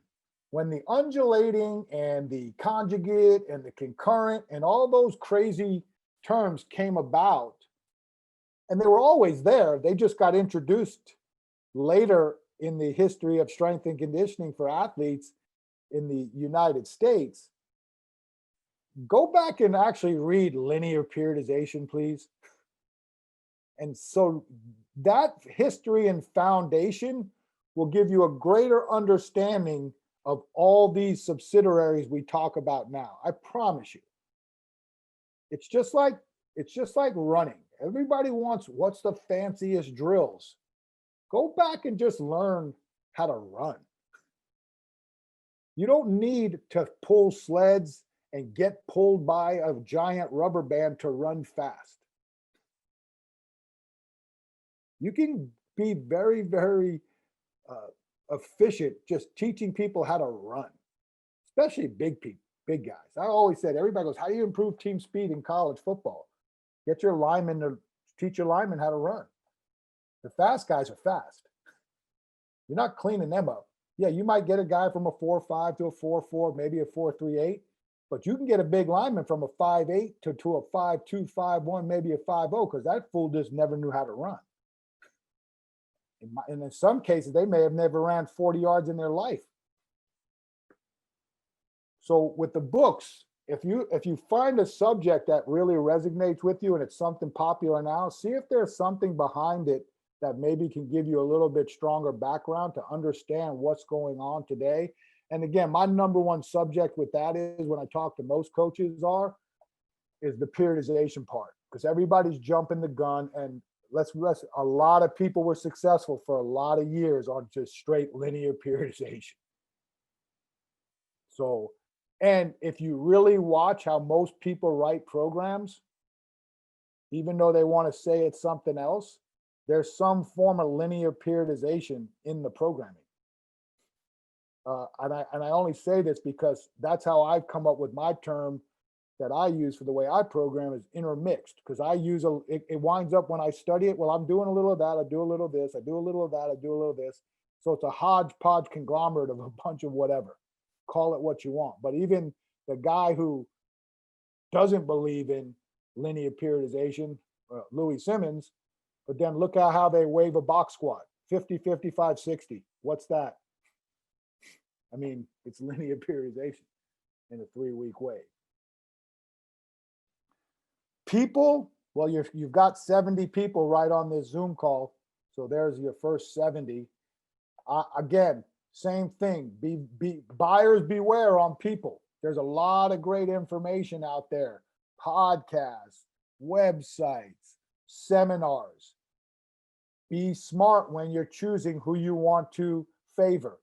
When the undulating and the conjugate and the concurrent and all those crazy terms came about, and they were always there, they just got introduced later in the history of strength and conditioning for athletes in the United States. Go back and actually read linear periodization, please. And so that history and foundation will give you a greater understanding of all these subsidiaries we talk about now. I promise you. It's just like running. Everybody wants what's the fanciest drills. Go back and just learn how to run. You don't need to pull sleds and get pulled by a giant rubber band to run fast. You can be very, very efficient just teaching people how to run, especially big people, big guys. I always said, everybody goes, how do you improve team speed in college football? Get your linemen to teach your linemen how to run. The fast guys are fast. You're not cleaning them up. Yeah, you might get a guy from a 4.5 to a 4.4, maybe a 4.38, but you can get a big lineman from a 5.8 to a 5.2, 5.1, maybe a 5.0, because that fool just never knew how to run. And in some cases, they may have never ran 40 yards in their life. So with the books, if you find a subject that really resonates with you and it's something popular now, see if there's something behind it that maybe can give you a little bit stronger background to understand what's going on today. And again, my number one subject with that is, when I talk to most coaches, is the periodization part, because everybody's jumping the gun, and a lot of people were successful for a lot of years on just straight linear periodization. So And if you really watch how most people write programs, even though they want to say it's something else, there's some form of linear periodization in the programming. And I only say this because that's how I've come up with my term that I use for the way I program is intermixed, because I use it winds up when I study it, well, I'm doing a little of that, I do a little of this, I do a little of that, I do a little of this. So it's a hodgepodge conglomerate of a bunch of whatever. Call it what you want. But even the guy who doesn't believe in linear periodization, Louis Simmons, but then look at how they wave a box squat, 50, 55, 60. What's that? I mean, it's linear periodization in a 3-week wave. People, well, you've got 70 people right on this Zoom call. So there's your first 70. Again, same thing. Buyers beware on people. There's a lot of great information out there. Podcasts, websites, seminars. Be smart when you're choosing who you want to favor.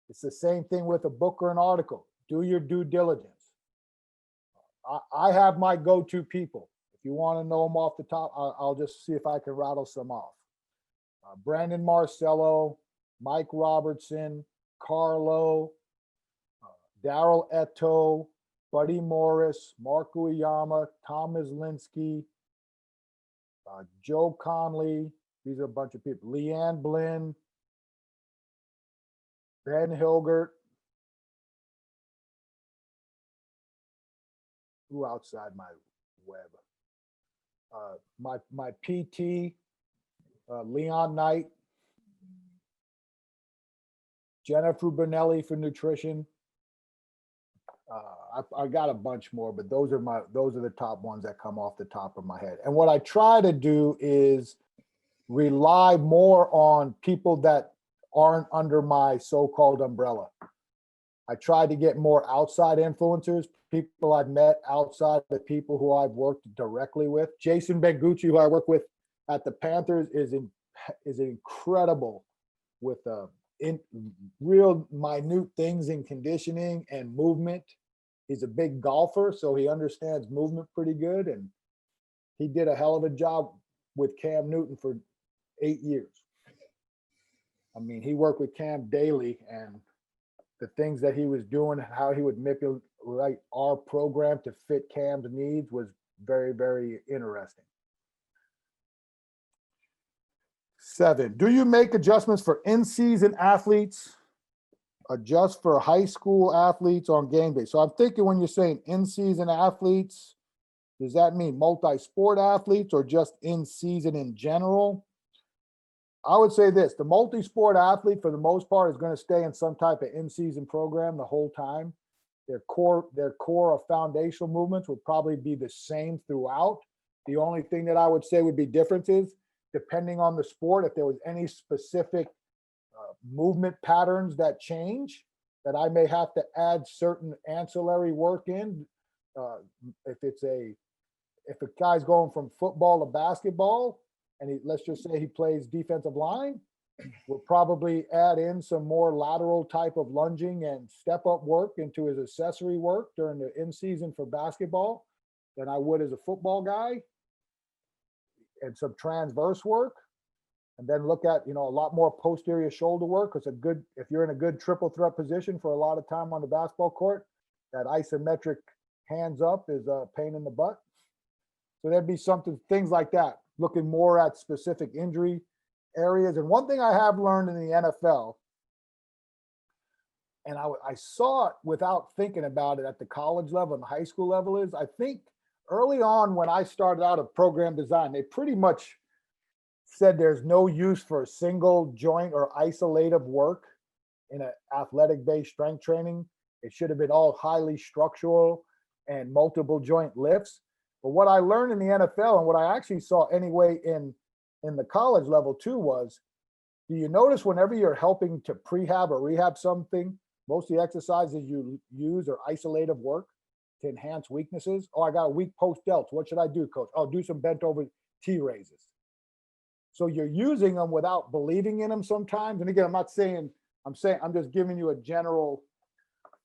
It's the same thing with a book or an article. Do your due diligence. I have my go-to people. If you want to know them off the top, I'll just see if I can rattle some off. Brandon Marcello, Mike Robertson, Carlo, Daryl Eto, Buddy Morris, Mark Uyama, Tom Mislinski, Joe Conley. These are a bunch of people. Leanne Blinn, Ben Hilgert. Who outside my web? My PT, Leon Knight, Jennifer Bonelli for nutrition. I got a bunch more, but those are the top ones that come off the top of my head. And what I try to do is rely more on people that aren't under my so-called umbrella. I try to get more outside influencers, people I've met outside the people who I've worked directly with. Jason Bengucci, who I work with at the Panthers, is incredible with in real minute things in conditioning and movement. He's a big golfer, so he understands movement pretty good. And he did a hell of a job with Cam Newton for 8 years. I mean, he worked with Cam daily, and the things that he was doing, how he would manipulate our program to fit Cam's needs was very, very interesting. 7, do you make adjustments for in-season athletes? Adjust for high school athletes on game day. So I'm thinking when you're saying in-season athletes, does that mean multi-sport athletes or just in-season in general? I would say this, the multi-sport athlete for the most part is going to stay in some type of in-season program the whole time. Their core of foundational movements would probably be the same throughout. The only thing that I would say would be differences, depending on the sport, if there was any specific movement patterns that change, that I may have to add certain ancillary work in. If a guy's going from football to basketball, and let's just say he plays defensive line, we'll probably add in some more lateral type of lunging and step up work into his accessory work during the in-season for basketball than I would as a football guy, and some transverse work. And then look at, a lot more posterior shoulder work. It's if you're in a good triple threat position for a lot of time on the basketball court, that isometric hands up is a pain in the butt. So there'd be things like that, looking more at specific injury areas. And one thing I have learned in the NFL, and I saw it without thinking about it at the college level and the high school level, is I think early on when I started out of program design, they pretty much said there's no use for a single joint or isolative work in an athletic-based strength training. It should have been all highly structural and multiple joint lifts. But what I learned in the NFL, and what I actually saw anyway in the college level too, was, do you notice whenever you're helping to prehab or rehab something, most of the exercises you use are isolative work to enhance weaknesses? Oh, I got a weak post delts. What should I do, coach? Oh, do some bent over T raises. So you're using them without believing in them sometimes. And again, I'm just giving you a general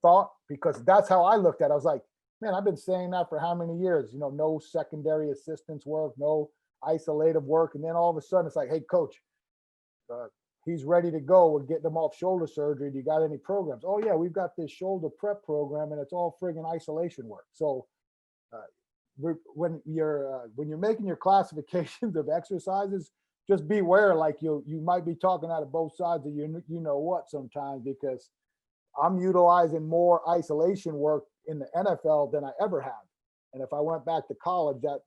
thought, because that's how I looked at it. I was like, man, I've been saying that for how many years? You know, no secondary assistance work, no isolative work. And then all of a sudden it's like, hey, coach, uh, he's ready to go. We're getting him off shoulder surgery. Do you got any programs? Oh yeah, we've got this shoulder prep program and it's all friggin' isolation work. So when you're making your classifications of exercises, just beware, like you might be talking out of both sides of you know what sometimes, because I'm utilizing more isolation work in the NFL than I ever have. And if I went back to college, that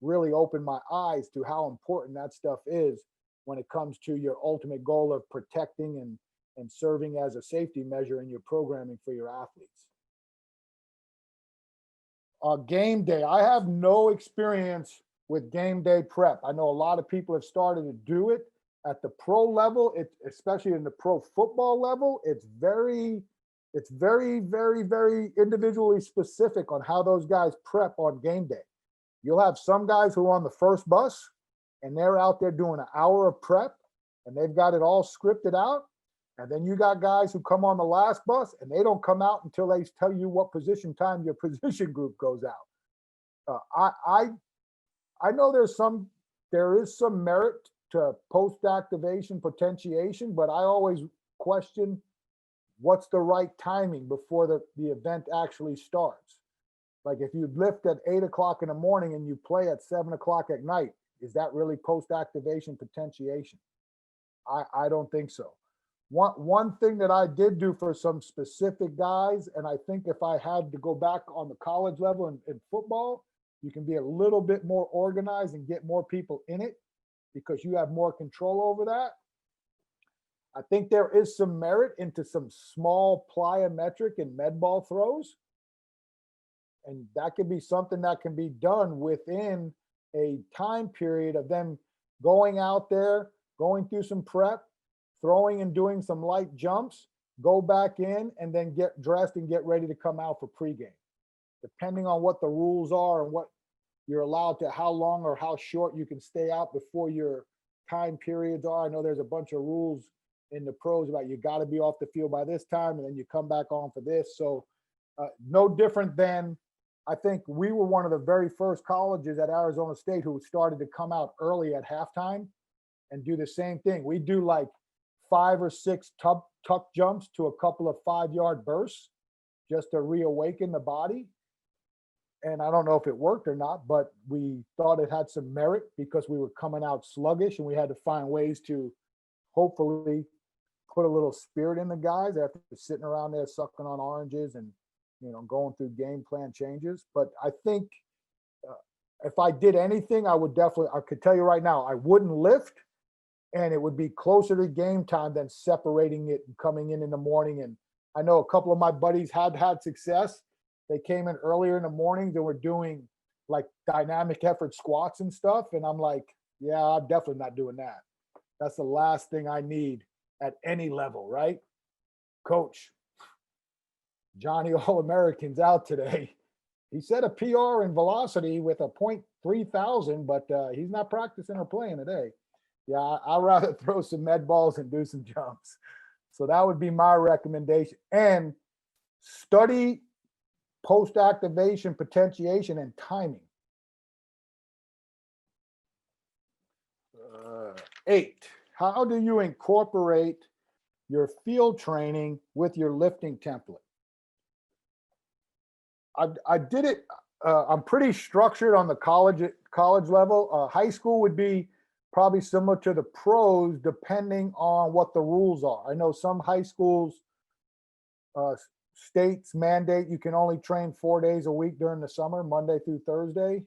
really opened my eyes to how important that stuff is when it comes to your ultimate goal of protecting and serving as a safety measure in your programming for your athletes. Game day. I have no experience with game day prep. I know a lot of people have started to do it at the pro level, especially in the pro football level. It's very, very individually specific on how those guys prep on game day. You'll have some guys who are on the first bus and they're out there doing an hour of prep and they've got it all scripted out. And then you got guys who come on the last bus and they don't come out until they tell you what position time your position group goes out. I know there is some merit to post-activation potentiation, but I always question what's the right timing before the event actually starts. Like if you lift at 8 o'clock in the morning and you play at 7 o'clock at night, is that really post-activation potentiation? I don't think so. One thing that I did do for some specific guys, and I think if I had to go back on the college level in football, you can be a little bit more organized and get more people in it because you have more control over that. I think there is some merit into some small plyometric and med ball throws. And that could be something that can be done within a time period of them going out there, going through some prep, throwing and doing some light jumps, go back in and then get dressed and get ready to come out for pregame. Depending on what the rules are and what you're allowed to, how long or how short you can stay out before your time periods are. I know there's a bunch of rules in the pros about you got to be off the field by this time and then you come back on for this. So no different than, I think we were one of the very first colleges at Arizona State who started to come out early at halftime and do the same thing. We do like 5 or 6 tuck jumps to a couple of 5-yard bursts just to reawaken the body. And I don't know if it worked or not, but we thought it had some merit because we were coming out sluggish and we had to find ways to hopefully put a little spirit in the guys after sitting around there sucking on oranges and, you know, going through game plan changes. But I think if I did anything, I could tell you right now, I wouldn't lift, and it would be closer to game time than separating it and coming in the morning. And I know a couple of my buddies had success. They came in earlier in the morning. They were doing like dynamic effort squats and stuff. And I'm like, yeah, I'm definitely not doing that. That's the last thing I need at any level, right? Coach, Johnny All-American's out today. He set a PR in velocity with a 0.3000, but he's not practicing or playing today. Yeah, I'd rather throw some med balls and do some jumps. So that would be my recommendation. And study post-activation potentiation and timing. 8, how do you incorporate your field training with your lifting template? I did it. I'm pretty structured on the college level. High school would be probably similar to the pros, depending on what the rules are. I know some high schools, states mandate you can only train 4 days a week during the summer, Monday through Thursday.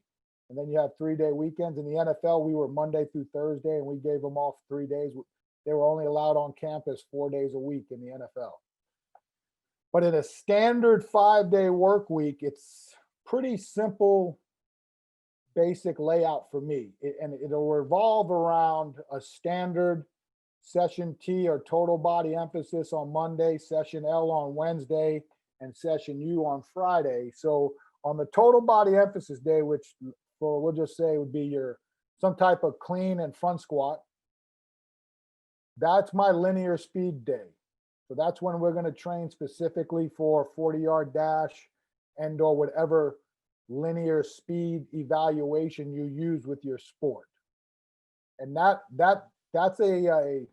And then you have 3-day weekends. In the NFL, we were Monday through Thursday, and we gave them off 3 days. They were only allowed on campus 4 days a week in the NFL. But in a standard 5-day work week, it's pretty simple, basic layout for me. And it'll revolve around a standard session T or total body emphasis on Monday, session L on Wednesday, and session U on Friday. So on the total body emphasis day, which we'll just say would be some type of clean and front squat, that's my linear speed day. So that's when we're going to train specifically for 40-yard dash and or whatever linear speed evaluation you use with your sport. And that's a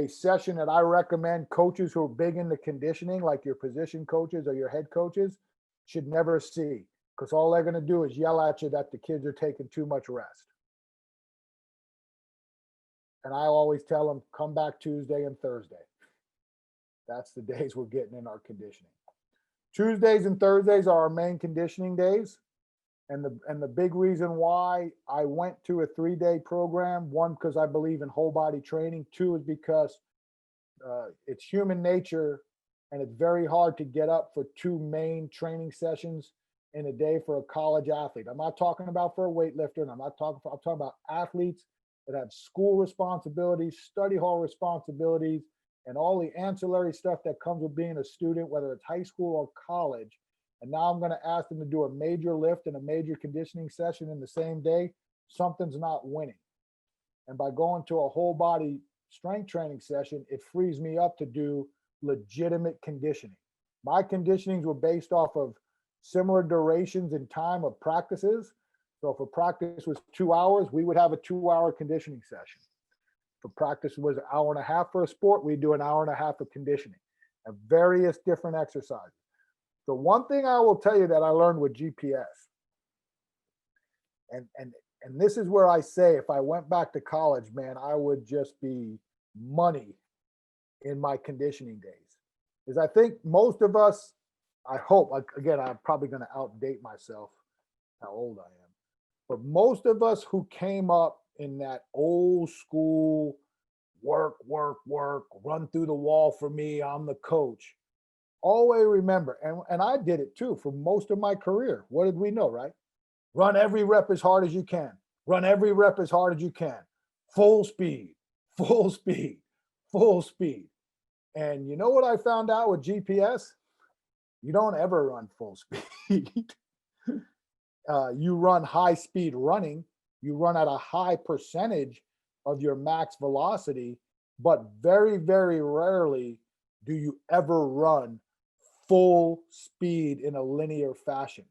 session that I recommend coaches who are big into conditioning, like your position coaches or your head coaches, should never see, because all they're going to do is yell at you that the kids are taking too much rest. And I always tell them, come back Tuesday and Thursday. That's the days we're getting in our conditioning. Tuesdays and Thursdays are our main conditioning days. And the big reason why I went to a 3-day program, one, because I believe in whole body training. Two is because it's human nature, and it's very hard to get up for 2 main training sessions in a day for a college athlete. I'm not talking about for a weightlifter, and I'm talking about athletes that have school responsibilities, study hall responsibilities, and all the ancillary stuff that comes with being a student, whether it's high school or college. And now I'm going to ask them to do a major lift and a major conditioning session in the same day. Something's not winning. And by going to a whole body strength training session, it frees me up to do legitimate conditioning. My conditionings were based off of similar durations and time of practices. So if a practice was 2 hours, we would have a 2-hour conditioning session. If a practice was an hour and a half for a sport, we'd do an hour and a half of conditioning of various different exercises. The one thing I will tell you that I learned with GPS, and this is where I say, if I went back to college, man, I would just be money in my conditioning days. Is I think most of us, I hope, again, I'm probably going to outdate myself, how old I am, but most of us who came up in that old school work, run through the wall for me, I'm the coach. Always remember, and I did it too for most of my career. What did we know, right? Run every rep as hard as you can. Run every rep as hard as you can. Full speed, full speed, full speed. And you know what I found out with GPS? You don't ever run full speed. You run high speed running. You run at a high percentage of your max velocity, but very, very rarely do you ever run full speed in a linear fashion.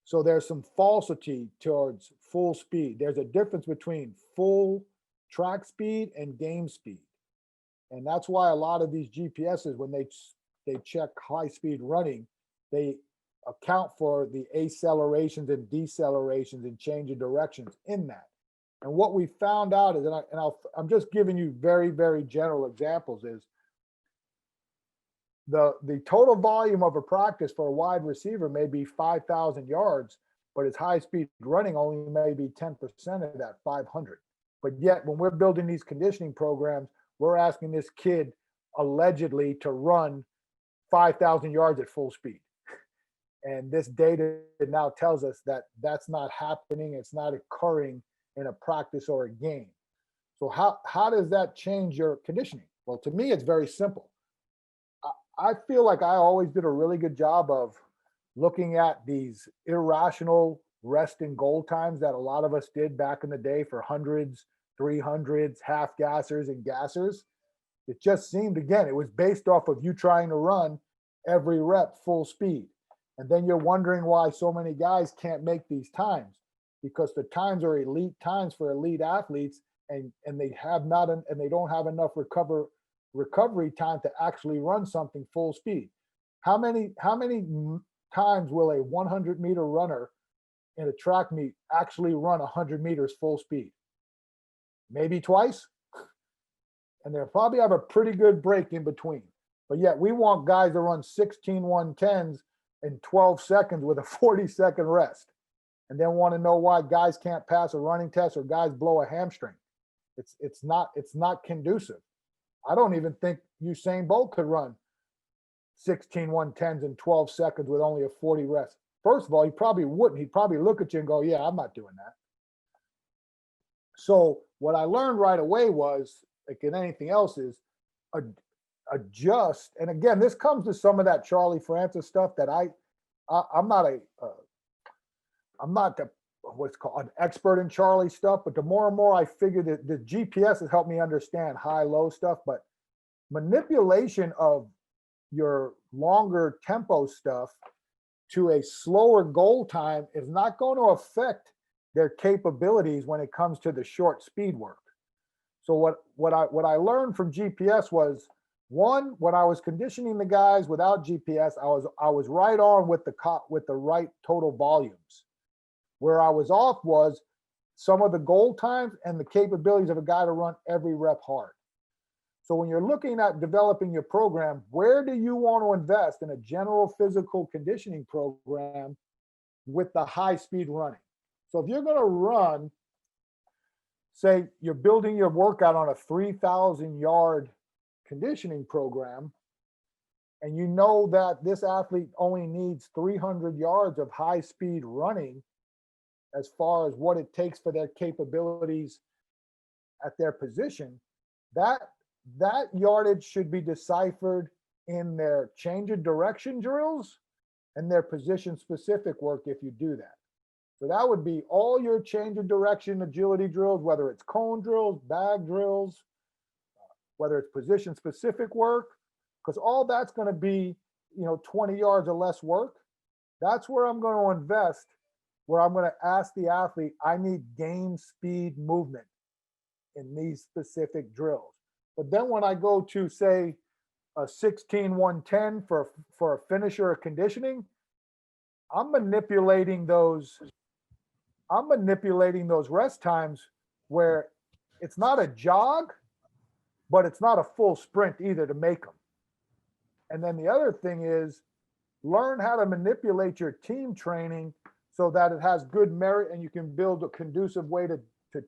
So there's some falsity towards full speed. There's a difference between full track speed and game speed. And that's why a lot of these GPSs, when they check high speed running, they account for the accelerations and decelerations and change of directions in that. And what we found out is, I'm just giving you very, very general examples, is the total volume of a practice for a wide receiver may be 5,000 yards, but his high speed running only may be 10% of that 500. But yet when we're building these conditioning programs, we're asking this kid allegedly to run 5,000 yards at full speed. And this data now tells us that that's not happening. It's not occurring in a practice or a game. So how does that change your conditioning? Well, to me, it's very simple. I feel like I always did a really good job of looking at these irrational rest and goal times that a lot of us did back in the day for hundreds, 300s, half gassers and gassers. It just seemed, again, it was based off of you trying to run every rep full speed. And then you're wondering why so many guys can't make these times, because the times are elite times for elite athletes, and they don't have enough recovery time to actually run something full speed. How many times will a 100-meter runner in a track meet actually run 100 meters full speed? Maybe twice. And they'll probably have a pretty good break in between. But yet we want guys to run 16 110s in 12 seconds with a 40-second rest, and then want to know why guys can't pass a running test or guys blow a hamstring. It's not conducive. I don't even think Usain Bolt could run 16 110s in 12 seconds with only a 40 rest. First of all, he probably wouldn't. He'd probably look at you and go, yeah, I'm not doing that. So what I learned right away was, like in anything else, is adjust. And again, this comes to some of that Charlie Francis stuff that I'm not what's called an expert in Charlie stuff, but the more and more I figure that the GPS has helped me understand high-low stuff. But manipulation of your longer tempo stuff to a slower goal time is not going to affect their capabilities when it comes to the short speed work. So what I learned from GPS was, one, when I was conditioning the guys without GPS, I was right on with the right total volumes. Where I was off was some of the goal times and the capabilities of a guy to run every rep hard. So when you're looking at developing your program, where do you want to invest in a general physical conditioning program with the high speed running? So if you're going to run, say you're building your workout on a 3,000 yard conditioning program, and you know that this athlete only needs 300 yards of high speed running as far as what it takes for their capabilities at their position, that yardage should be deciphered in their change of direction drills and their position specific work if you do that. So that would be all your change of direction agility drills, whether it's cone drills, bag drills, whether it's position specific work, because all that's going to be, 20 yards or less work. That's where I'm going to invest, where I'm going to ask the athlete, I need game speed movement in these specific drills. But then when I go to, say, a 16-110 for a finisher or conditioning, I'm manipulating those rest times where it's not a jog, but it's not a full sprint either to make them. And then the other thing is learn how to manipulate your team training so that it has good merit and you can build a conducive way to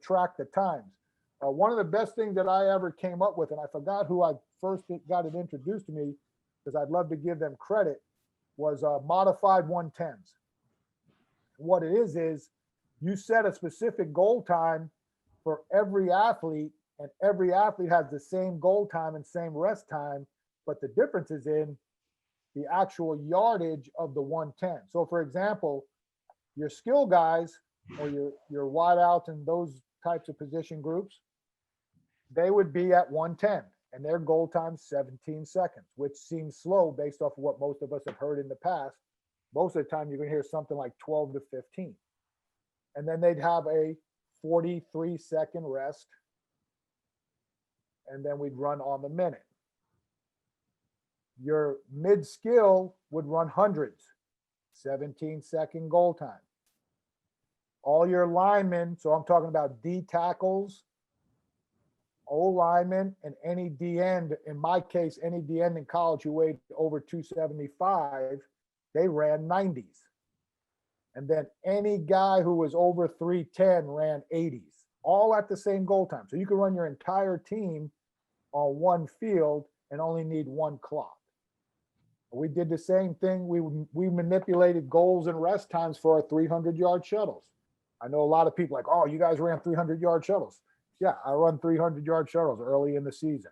track the times. One of the best things that I ever came up with, and I forgot who I first got it introduced to me, because I'd love to give them credit, was modified 110s. What it is you set a specific goal time for every athlete, and every athlete has the same goal time and same rest time, but the difference is in the actual yardage of the 110. So for example, your skill guys or your wideouts and those types of position groups, they would be at 110 and their goal time 17 seconds, which seems slow based off of what most of us have heard in the past. Most of the time you're going to hear something like 12 to 15. And then they'd have a 43-second rest, and then we'd run on the minute. Your mid-skill would run hundreds, 17-second goal time. All your linemen, so I'm talking about D tackles, O linemen, and any D end, in my case, any D end in college who weighed over 275, they ran 90s. And then any guy who was over 310 ran 80s, all at the same goal time. So you can run your entire team on one field and only need one clock. We did the same thing. We manipulated goals and rest times for our 300-yard shuttles. I know a lot of people like, oh, you guys ran 300-yard shuttles. Yeah, I run 300-yard shuttles early in the season.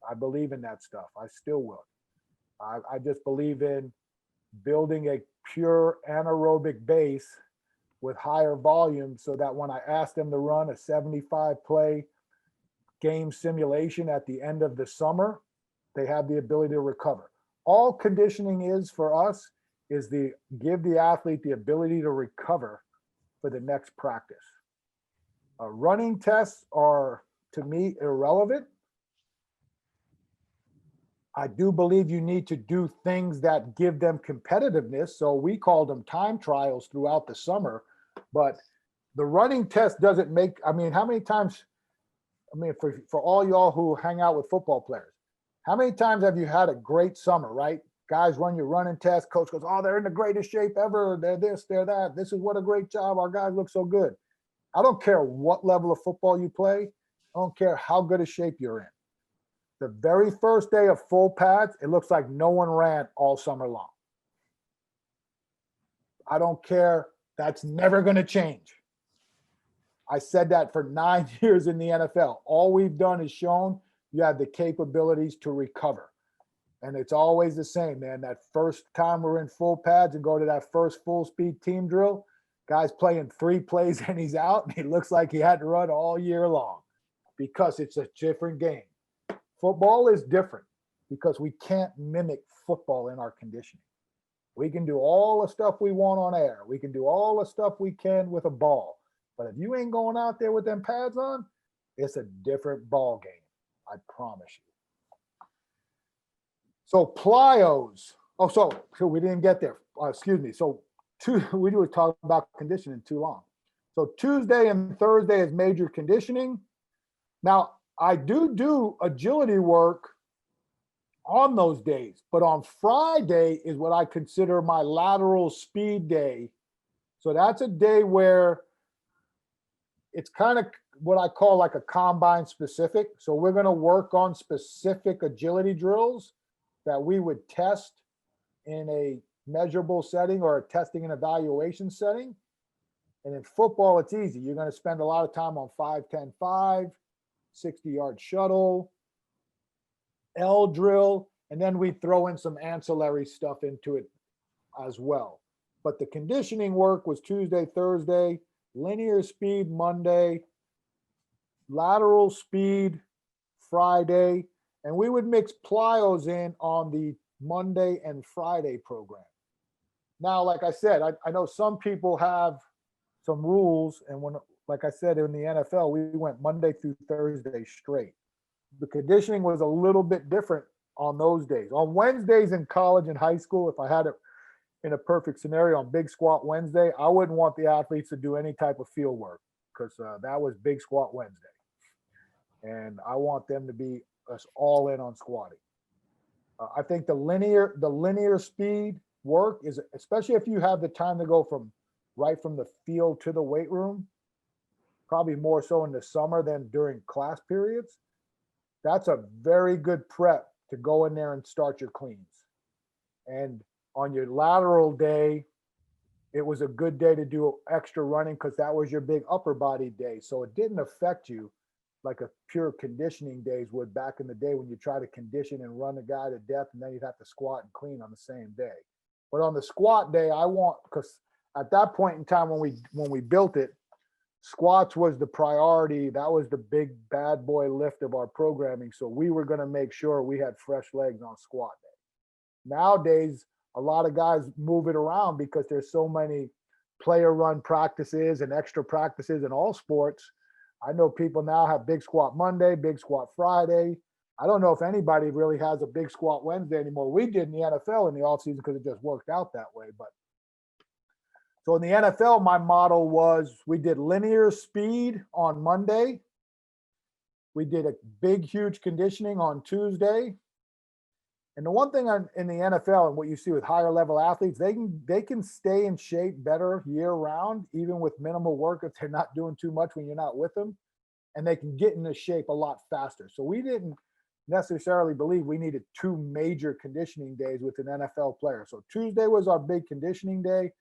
I believe in that stuff. I still will. I just believe in building a pure anaerobic base with higher volume so that when I ask them to run a 75-play game simulation at the end of the summer, they have the ability to recover. All conditioning is for us is give the athlete the ability to recover for the next practice. Running tests are, to me, irrelevant. I do believe you need to do things that give them competitiveness. So we called them time trials throughout the summer, but the running test doesn't make, how many times, for all y'all who hang out with football players, how many times have you had a great summer, right? Guys run your running test, coach goes, oh, they're in the greatest shape ever. They're this, they're that. This is what a great job. Our guys look so good. I don't care what level of football you play. I don't care how good a shape you're in. The very first day of full pads, it looks like no one ran all summer long. I don't care. That's never going to change. I said that for 9 years in the NFL. All we've done is shown you have the capabilities to recover. And it's always the same, man. That first time we're in full pads and go to that first full speed team drill, guy's playing 3 plays and he's out, and he looks like he had to run all year long because it's a different game. Football is different because we can't mimic football in our conditioning. We can do all the stuff we want on air. We can do all the stuff we can with a ball. But if you ain't going out there with them pads on, it's a different ball game. I promise you. So plyos. Oh, so we didn't get there. Excuse me. So we were talking about conditioning too long. So Tuesday and Thursday is major conditioning. Now, I do agility work on those days, but on Friday is what I consider my lateral speed day. So that's a day where it's kind of what I call like a combine specific. So we're going to work on specific agility drills that we would test in a measurable setting or a testing and evaluation setting. And in football, it's easy. You're going to spend a lot of time on 5, 10, 5, 60-yard shuttle, L drill, and then we throw in some ancillary stuff into it as well. But the conditioning work was Tuesday, Thursday, linear speed Monday, lateral speed Friday, and we would mix plyos in on the Monday and Friday program. Now, like I said, I know some people have some rules, and when, like I said, in the NFL, we went Monday through Thursday straight. The conditioning was a little bit different on those days. On Wednesdays in college and high school, if I had it in a perfect scenario on Big Squat Wednesday, I wouldn't want the athletes to do any type of field work because that was Big Squat Wednesday. And I want them to be us all in on squatting. I think the linear speed work is, especially if you have the time to go right from the field to the weight room, probably more so in the summer than during class periods. That's a very good prep to go in there and start your cleans. And on your lateral day, it was a good day to do extra running because that was your big upper body day. So it didn't affect you like a pure conditioning days would back in the day when you try to condition and run a guy to death and then you'd have to squat and clean on the same day. But on the squat day, because at that point in time when we built it, squats was the priority. That was the big bad boy lift of our programming. So we were going to make sure we had fresh legs on squat day. Nowadays, a lot of guys move it around because there's so many player run practices and extra practices in all sports. I know people now have big squat Monday, big squat Friday. I don't know if anybody really has a big squat Wednesday anymore. We did in the NFL in the offseason because it just worked out that way. But so in the NFL, my model was we did linear speed on Monday. We did a big, huge conditioning on Tuesday. And the one thing in the NFL and what you see with higher level athletes, they can stay in shape better year round, even with minimal work if they're not doing too much when you're not with them. And they can get into shape a lot faster. So we didn't necessarily believe we needed 2 major conditioning days with an NFL player. So Tuesday was our big conditioning day.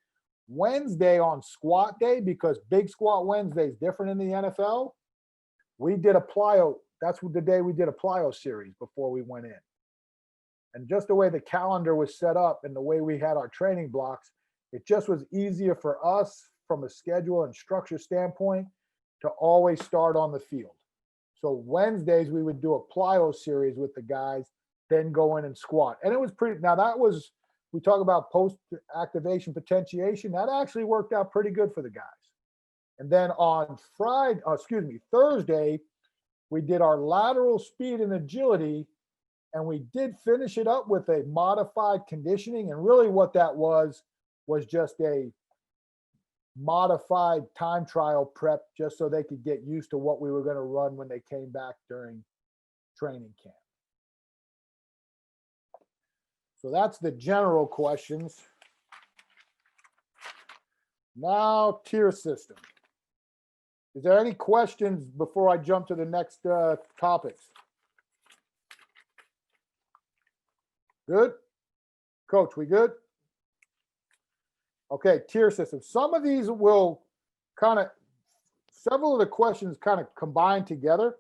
Wednesday on squat day, because big squat Wednesday is different in the NFL, we did a plyo. That's the day we did a plyo series before we went in. And just the way the calendar was set up and the way we had our training blocks, it just was easier for us from a schedule and structure standpoint to always start on the field. So Wednesdays, we would do a plyo series with the guys, then go in and squat. And it was we talk about post-activation potentiation, that actually worked out pretty good for the guys. And then on Thursday, we did our lateral speed and agility, and we did finish it up with a modified conditioning. And really what that was just a modified time trial prep, just so they could get used to what we were going to run when they came back during training camp. So that's the general questions. Now, tier system. Is there any questions before I jump to the next topics? Good? Coach, we good? Okay, tier system. Some of these will several of the questions kind of combine together,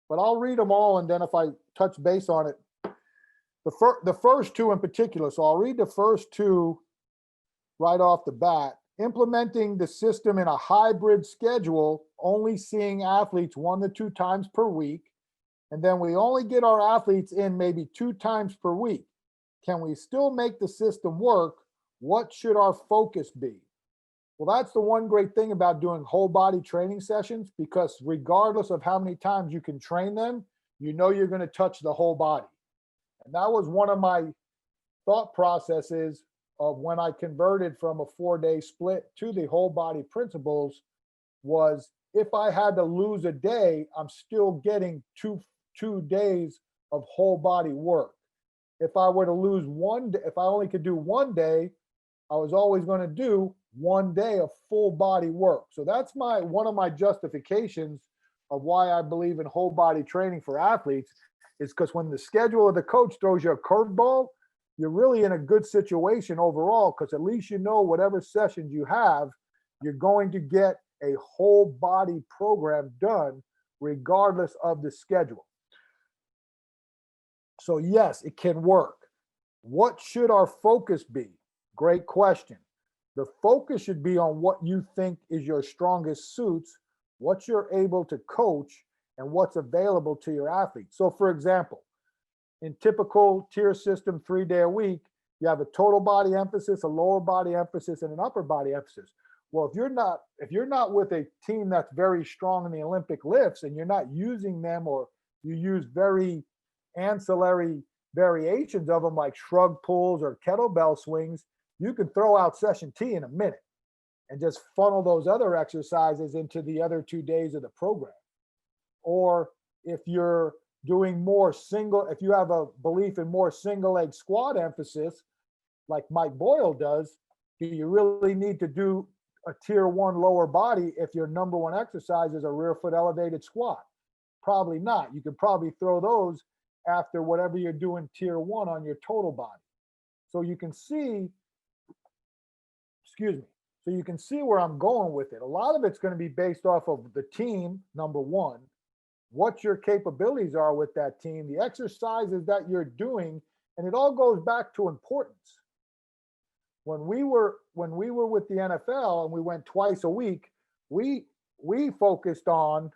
but I'll read them all, and then if I touch base on it, the first 2 in particular, so I'll read the first 2 right off the bat. Implementing the system in a hybrid schedule, only seeing athletes 1 to 2 times per week, and then we only get our athletes in maybe 2 times per week. Can we still make the system work? What should our focus be? Well, that's the one great thing about doing whole body training sessions, because regardless of how many times you can train them, you know you're going to touch the whole body. And that was one of my thought processes of when I converted from a 4-day split to the whole body principles, was if I had to lose a day, I'm still getting two days of whole body work. If I were to lose one, if I only could do 1 day, I was always going to do 1 day of full body work. So that's one of my justifications of why I believe in whole body training for athletes, is because when the schedule of the coach throws you a curveball, you're really in a good situation overall, because at least you know whatever sessions you have, you're going to get a whole body program done regardless of the schedule. So yes, it can work. What should our focus be? Great question. The focus should be on what you think is your strongest suits, what you're able to coach, and what's available to your athletes. So for example, in typical tier system 3-day a week, you have a total body emphasis, a lower body emphasis, and an upper body emphasis. Well, if you're not with a team that's very strong in the Olympic lifts, and you're not using them, or you use very ancillary variations of them like shrug pulls or kettlebell swings, you can throw out session T in a minute and just funnel those other exercises into the other 2 days of the program. Or if you're doing more if you have a belief in more single leg squat emphasis, like Mike Boyle does, do you really need to do a tier 1 lower body if your number 1 exercise is a rear foot elevated squat? Probably not. You could probably throw those after whatever you're doing tier 1 on your total body. So you can see, so you can see where I'm going with it. A lot of it's going to be based off of the team, number 1, what your capabilities are with that team, the exercises that you're doing, and it all goes back to importance. When we were with the NFL and we went twice a week, we focused on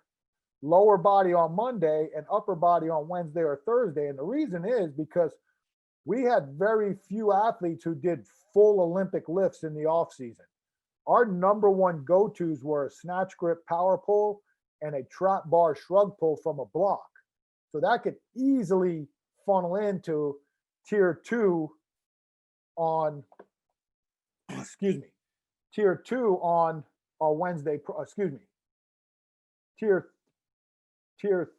lower body on Monday and upper body on Wednesday or Thursday. And the reason is because we had very few athletes who did full Olympic lifts in the off season. Our number 1 go-tos were a snatch grip power pull and a trap bar shrug pull from a block. So that could easily funnel into tier 2 on, tier 2 on our Wednesday, tier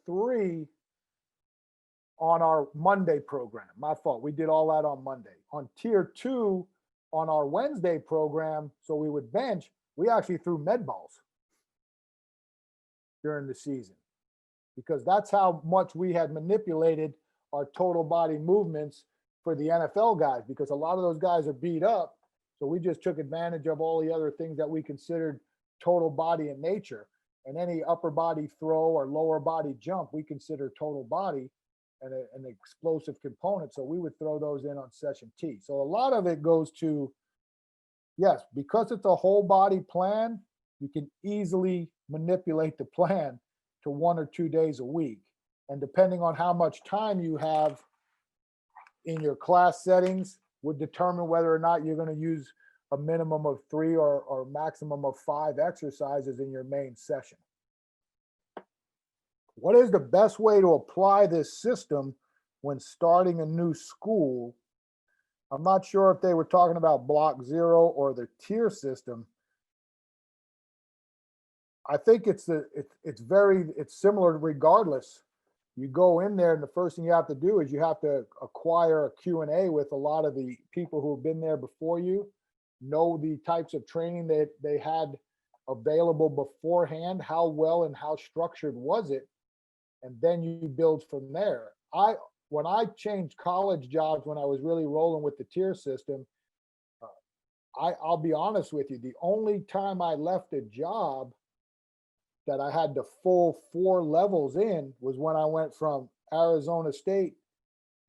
3 on our Monday program. My fault. We did all that on Monday. On tier 2 on our Wednesday program, so we would bench, we actually threw med balls during the season, because that's how much we had manipulated our total body movements for the NFL guys, because a lot of those guys are beat up. So we just took advantage of all the other things that we considered total body in nature. And any upper body throw or lower body jump, we consider total body and an explosive component. So we would throw those in on session T. So a lot of it goes to, yes, because it's a whole body plan, you can easily manipulate the plan to 1 or 2 days a week. And depending on how much time you have in your class settings would determine whether or not you're going to use a minimum of 3 or maximum of 5 exercises in your main session. What is the best way to apply this system when starting a new school? I'm not sure if they were talking about block 0 or the tier system. I think it's similar regardless. You go in there and the first thing you have to do is you have to acquire a Q&A with a lot of the people who have been there before you, know the types of training that they had available beforehand, how well and how structured was it, and then you build from there. When I changed college jobs, when I was really rolling with the tier system, I'll be honest with you, the only time I left a job that I had the full 4 levels in was when I went from Arizona State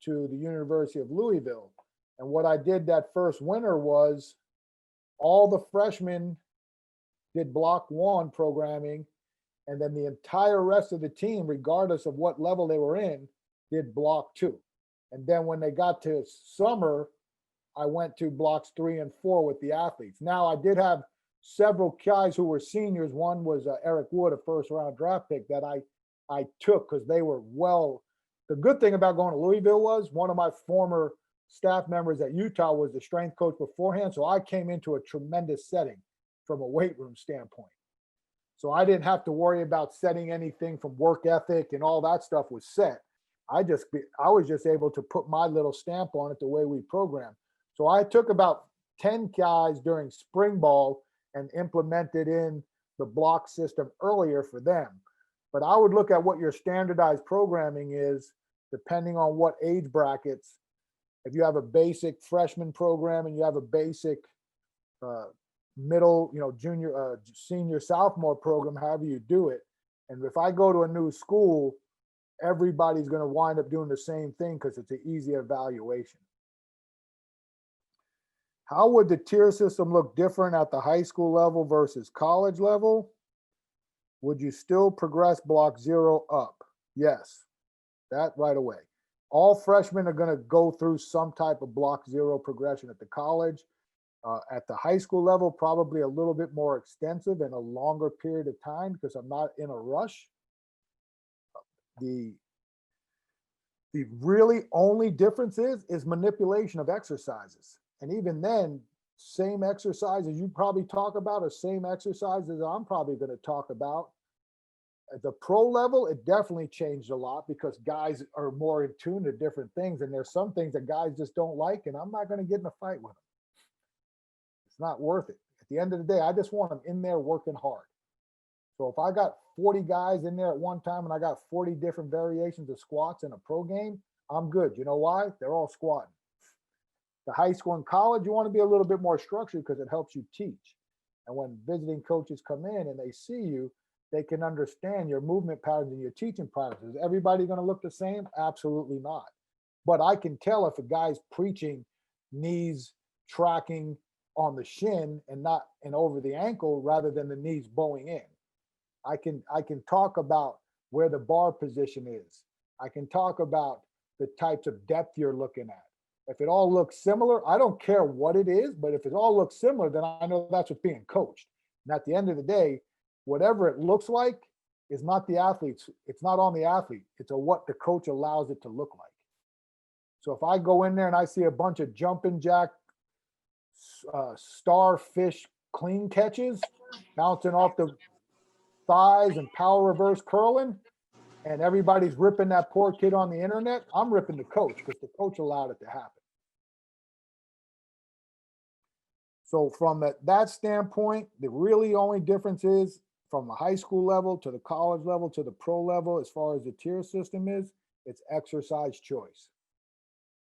to the University of Louisville. And what I did that first winter was all the freshmen did block 1 programming And then the entire rest of the team, regardless of what level they were in, did block 2. And then when they got to summer, I went to blocks 3 and 4 with the athletes. Now I did have several guys who were seniors. One was Eric Wood, a first round draft pick that I took because they were well. The good thing about going to Louisville was one of my former staff members at Utah was the strength coach beforehand. So I came into a tremendous setting from a weight room standpoint. So I didn't have to worry about setting anything from work ethic and all that stuff was set. I was just able to put my little stamp on it the way we programmed. So I took about 10 guys during spring ball and implemented in the block system earlier for them. But I would look at what your standardized programming is, depending on what age brackets. If you have a basic freshman program and you have a basic middle, junior, senior, sophomore program, however you do it. And if I go to a new school, everybody's going to wind up doing the same thing because it's an easy evaluation. How would the tier system look different at the high school level versus college level? Would you still progress block 0 up? Yes, that right away. All freshmen are going to go through some type of block 0 progression at the college. At the high school level, probably a little bit more extensive and a longer period of time because I'm not in a rush. The really only difference is manipulation of exercises. And even then, same exercises you probably talk about are same exercises I'm probably going to talk about. At the pro level, it definitely changed a lot because guys are more in tune to different things. And there's some things that guys just don't like, and I'm not going to get in a fight with them. It's not worth it. At the end of the day, I just want them in there working hard. So if I got 40 guys in there at one time and I got 40 different variations of squats in a pro game, I'm good. You know why? They're all squatting. The high school and college, you want to be a little bit more structured because it helps you teach. And when visiting coaches come in and they see you, they can understand your movement patterns and your teaching patterns. Is everybody going to look the same? Absolutely not. But I can tell if a guy's preaching knees tracking on the shin and over the ankle rather than the knees bowing in. I can talk about where the bar position is. I can talk about the types of depth you're looking at. If it all looks similar, I don't care what it is, but if it all looks similar, then I know that's what's being coached. And at the end of the day, whatever it looks like is not the athlete's, it's not on the athlete. It's what the coach allows it to look like. So if I go in there and I see a bunch of jumping jack, starfish clean catches, bouncing off the thighs and power reverse curling, and everybody's ripping that poor kid on the internet, I'm ripping the coach because the coach allowed it to happen. So from that standpoint, the really only difference is from the high school level to the college level to the pro level, as far as the tier system is, it's exercise choice.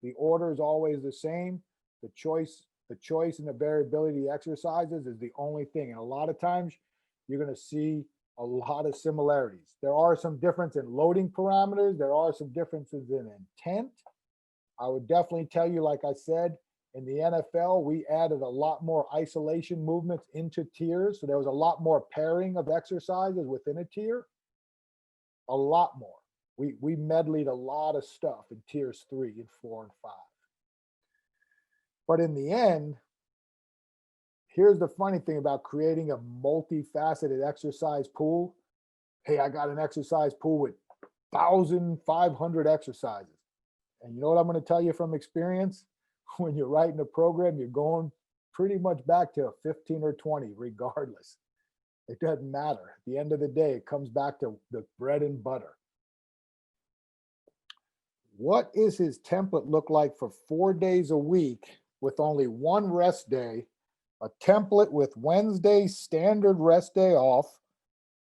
The order is always the same. The choice and the variability of the exercises is the only thing. And a lot of times you're going to see a lot of similarities. There are some difference in loading parameters. There are some differences in intent. I would definitely tell you, like I said, in the NFL, we added a lot more isolation movements into tiers. So there was a lot more pairing of exercises within a tier. A lot more. We medleyed a lot of stuff in tiers 3 and 4 and 5. But in the end, here's the funny thing about creating a multifaceted exercise pool. Hey, I got an exercise pool with 1,500 exercises. And you know what I'm going to tell you from experience? When you're writing a program, you're going pretty much back to a 15 or 20, regardless. It doesn't matter. At the end of the day, it comes back to the bread and butter. What is his template look like for 4 days a week with only one rest day? A template with Wednesday standard rest day off.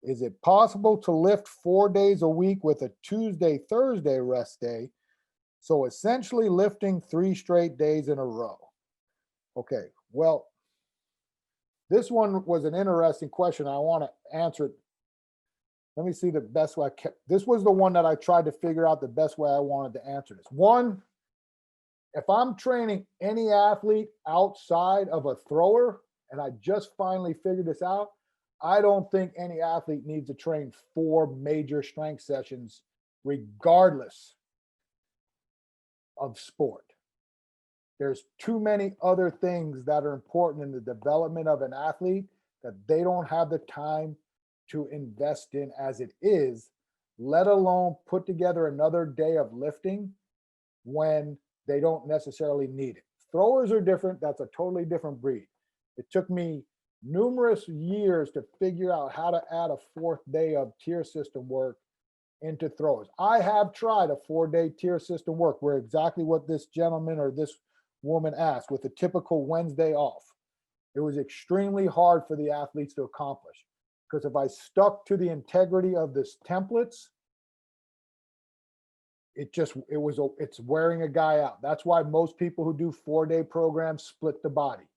Is it possible to lift 4 days a week with a Tuesday, Thursday rest day? So essentially lifting 3 straight days in a row. Okay, well, this one was an interesting question. I want to answer it. Let me see the best way this was the one that I tried to figure out the best way I wanted to answer this. One, if I'm training any athlete outside of a thrower, and I just finally figured this out, I don't think any athlete needs to train 4 major strength sessions regardless of sport. There's too many other things that are important in the development of an athlete that they don't have the time to invest in as it is, let alone put together another day of lifting when they don't necessarily need it. Throwers are different. That's a totally different breed. It took me numerous years to figure out how to add a 4th day of tier system work into throwers. I have tried a 4-day tier system work where exactly what this gentleman or this woman asked, with a typical Wednesday off. It was extremely hard for the athletes to accomplish, because if I stuck to the integrity of this templates, it's wearing a guy out. That's why most people who do 4-day programs split the body,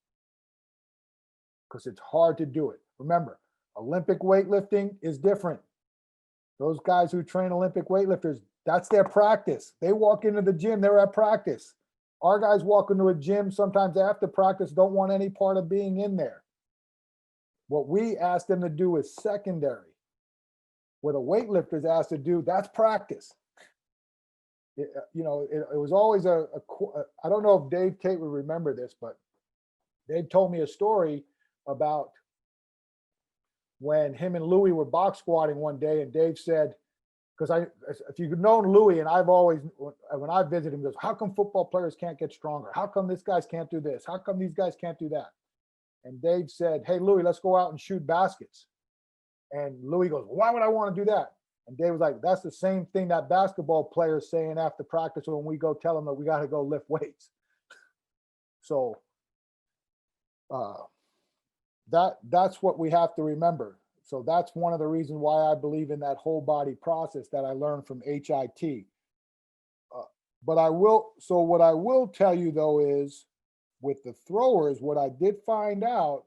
because it's hard to do it. Remember, Olympic weightlifting is different. Those guys who train Olympic weightlifters, that's their practice. They walk into the gym, they're at practice. Our guys walk into a gym sometimes after practice, don't want any part of being in there. What we ask them to do is secondary. What a weightlifter is asked to do, that's practice. It was always I don't know if Dave Tate would remember this, but Dave told me a story about when him and Louie were box squatting one day, and Dave said, because if you've known Louie, and I've always, when I visit him, he goes, how come football players can't get stronger? How come this guys can't do this? How come these guys can't do that? And Dave said, hey, Louie, let's go out and shoot baskets. And Louie goes, why would I want to do that? And Dave was like, that's the same thing that basketball players saying after practice when we go tell them that we got to go lift weights. So that's what we have to remember. So that's one of the reasons why I believe in that whole body process that I learned from HIT. What I will tell you though is, with the throwers, what I did find out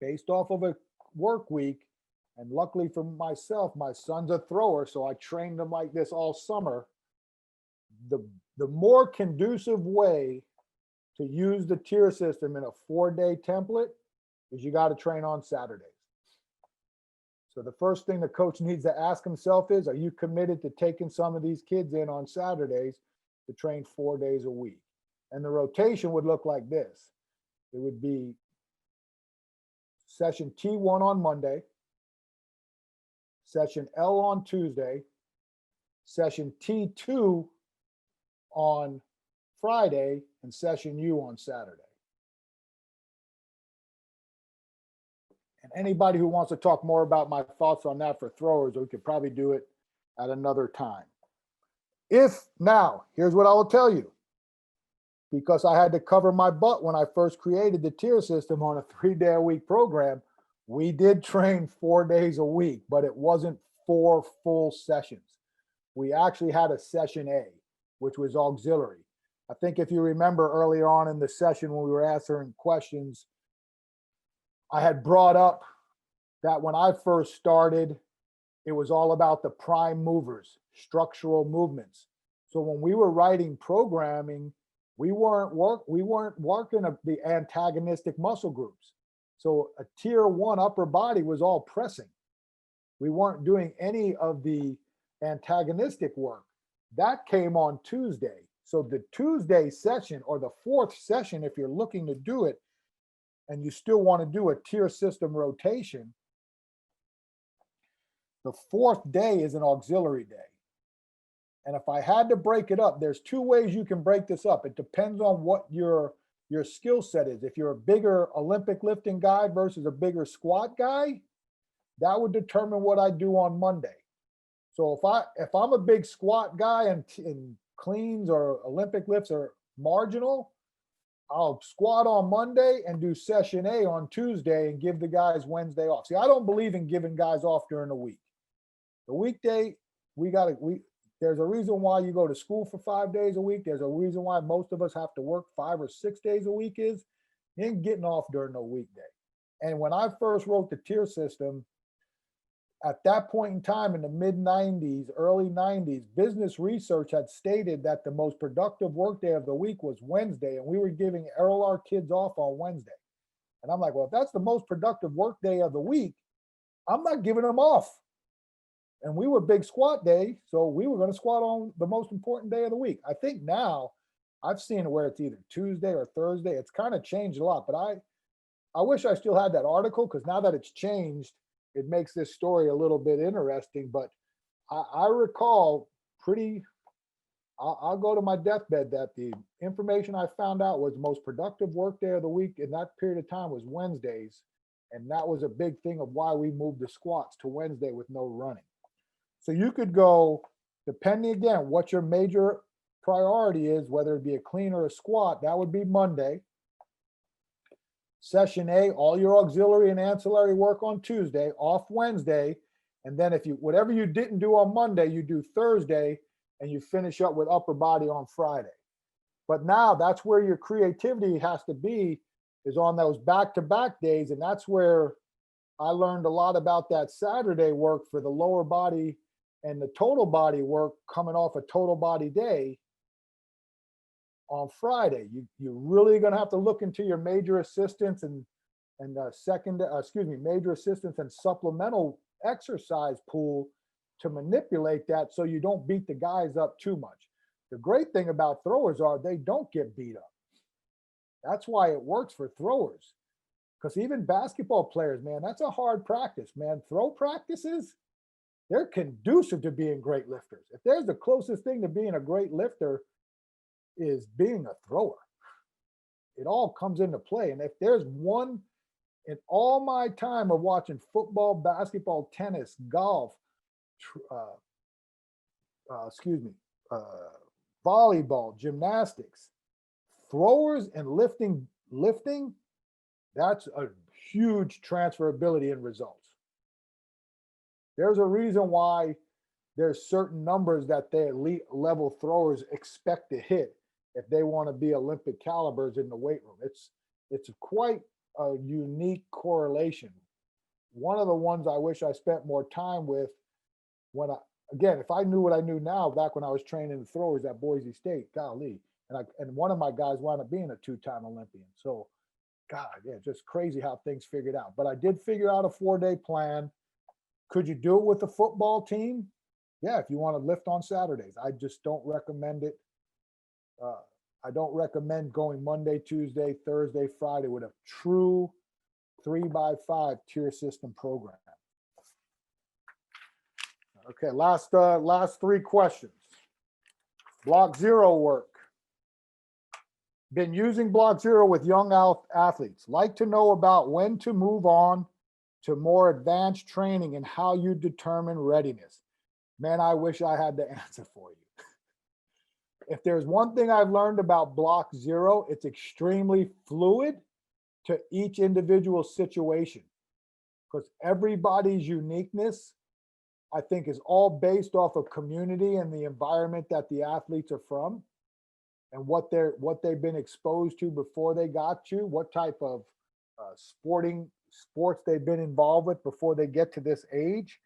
based off of a work week, and luckily for myself, my son's a thrower, so I trained him like this all summer. The more conducive way to use the tier system in a 4-day template is you got to train on Saturdays. So the first thing the coach needs to ask himself is, are you committed to taking some of these kids in on Saturdays to train 4 days a week? And the rotation would look like this. It would be session T1 on Monday, session L on Tuesday, session T2 on Friday, and session U on Saturday. And anybody who wants to talk more about my thoughts on that for throwers, we could probably do it at another time. Now, here's what I will tell you, because I had to cover my butt when I first created the tier system on a 3-day-a-week program. We did train 4 days a week, but it wasn't 4 full sessions. We actually had a session A, which was auxiliary. I think if you remember earlier on in the session when we were answering questions, I had brought up that when I first started, it was all about the prime movers, structural movements. So when we were writing programming, we weren't working the antagonistic muscle groups. So a tier 1 upper body was all pressing. We weren't doing any of the antagonistic work. That came on Tuesday. So the Tuesday session, or the 4th session, if you're looking to do it, and you still want to do a tier system rotation, the 4th day is an auxiliary day. And if I had to break it up, there's 2 ways you can break this up. It depends on what your skill set is. If you're a bigger Olympic lifting guy versus a bigger squat guy, that would determine what I do on Monday. So if I'm a big squat guy and cleans or Olympic lifts are marginal, I'll squat on Monday and do session A on Tuesday and give the guys Wednesday off. See, I don't believe in giving guys off during the week. The weekday, there's a reason why you go to school for 5 days a week. There's a reason why most of us have to work 5 or 6 days a week is you ain't getting off during no weekday. And when I first wrote the tier system, at that point in time in the mid-90s, early 90s, business research had stated that the most productive workday of the week was Wednesday, and we were giving all our kids off on Wednesday. And I'm like, well, if that's the most productive work day of the week, I'm not giving them off. And we were big squat day, so we were going to squat on the most important day of the week. I think now I've seen it where it's either Tuesday or Thursday. It's kind of changed a lot, but I wish I still had that article, because now that it's changed, it makes this story a little bit interesting. But I recall I'll go to my deathbed that the information I found out was the most productive work day of the week in that period of time was Wednesdays. And that was a big thing of why we moved the squats to Wednesday with no running. So you could go, depending again, what your major priority is, whether it be a clean or a squat, that would be Monday. Session A, all your auxiliary and ancillary work on Tuesday, off Wednesday. And then if you, whatever you didn't do on Monday, you do Thursday, and you finish up with upper body on Friday. But now that's where your creativity has to be, is on those back-to-back days. And that's where I learned a lot about that Saturday work for the lower body and the total body work coming off a total body day on Friday. You're really going to have to look into your major assistance and major assistance and supplemental exercise pool to manipulate that so you don't beat the guys up too much. The great thing about throwers are they don't get beat up. That's why it works for throwers. Because even basketball players, man, that's a hard practice, man. Throw practices, they're conducive to being great lifters. If there's the closest thing to being a great lifter is being a thrower, it all comes into play. And if there's one in all my time of watching football, basketball, tennis, golf, volleyball, gymnastics, throwers and lifting, that's a huge transferability in results. There's a reason why there's certain numbers that the elite level throwers expect to hit if they want to be Olympic calibers in the weight room. It's quite a unique correlation. One of the ones I wish I spent more time with if I knew what I knew now back when I was training the throwers at Boise State, golly, and one of my guys wound up being a two-time Olympian. So, God, yeah, just crazy how things figured out. But I did figure out a 4-day plan. Could you do it with the football team? Yeah, if you want to lift on Saturdays. I just don't recommend it. I don't recommend going Monday, Tuesday, Thursday, Friday with a true 3x5 tier system program. Okay, last 3 questions. Block 0 work. Been using block 0 with young athletes. Like to know about when to move on to more advanced training and how you determine readiness. Man, I wish I had the answer for you. If there's one thing I've learned about block 0, it's extremely fluid to each individual situation, because everybody's uniqueness, I think, is all based off of community and the environment that the athletes are from and what they've been exposed to before they got you, what type of sports they've been involved with before they get to this age.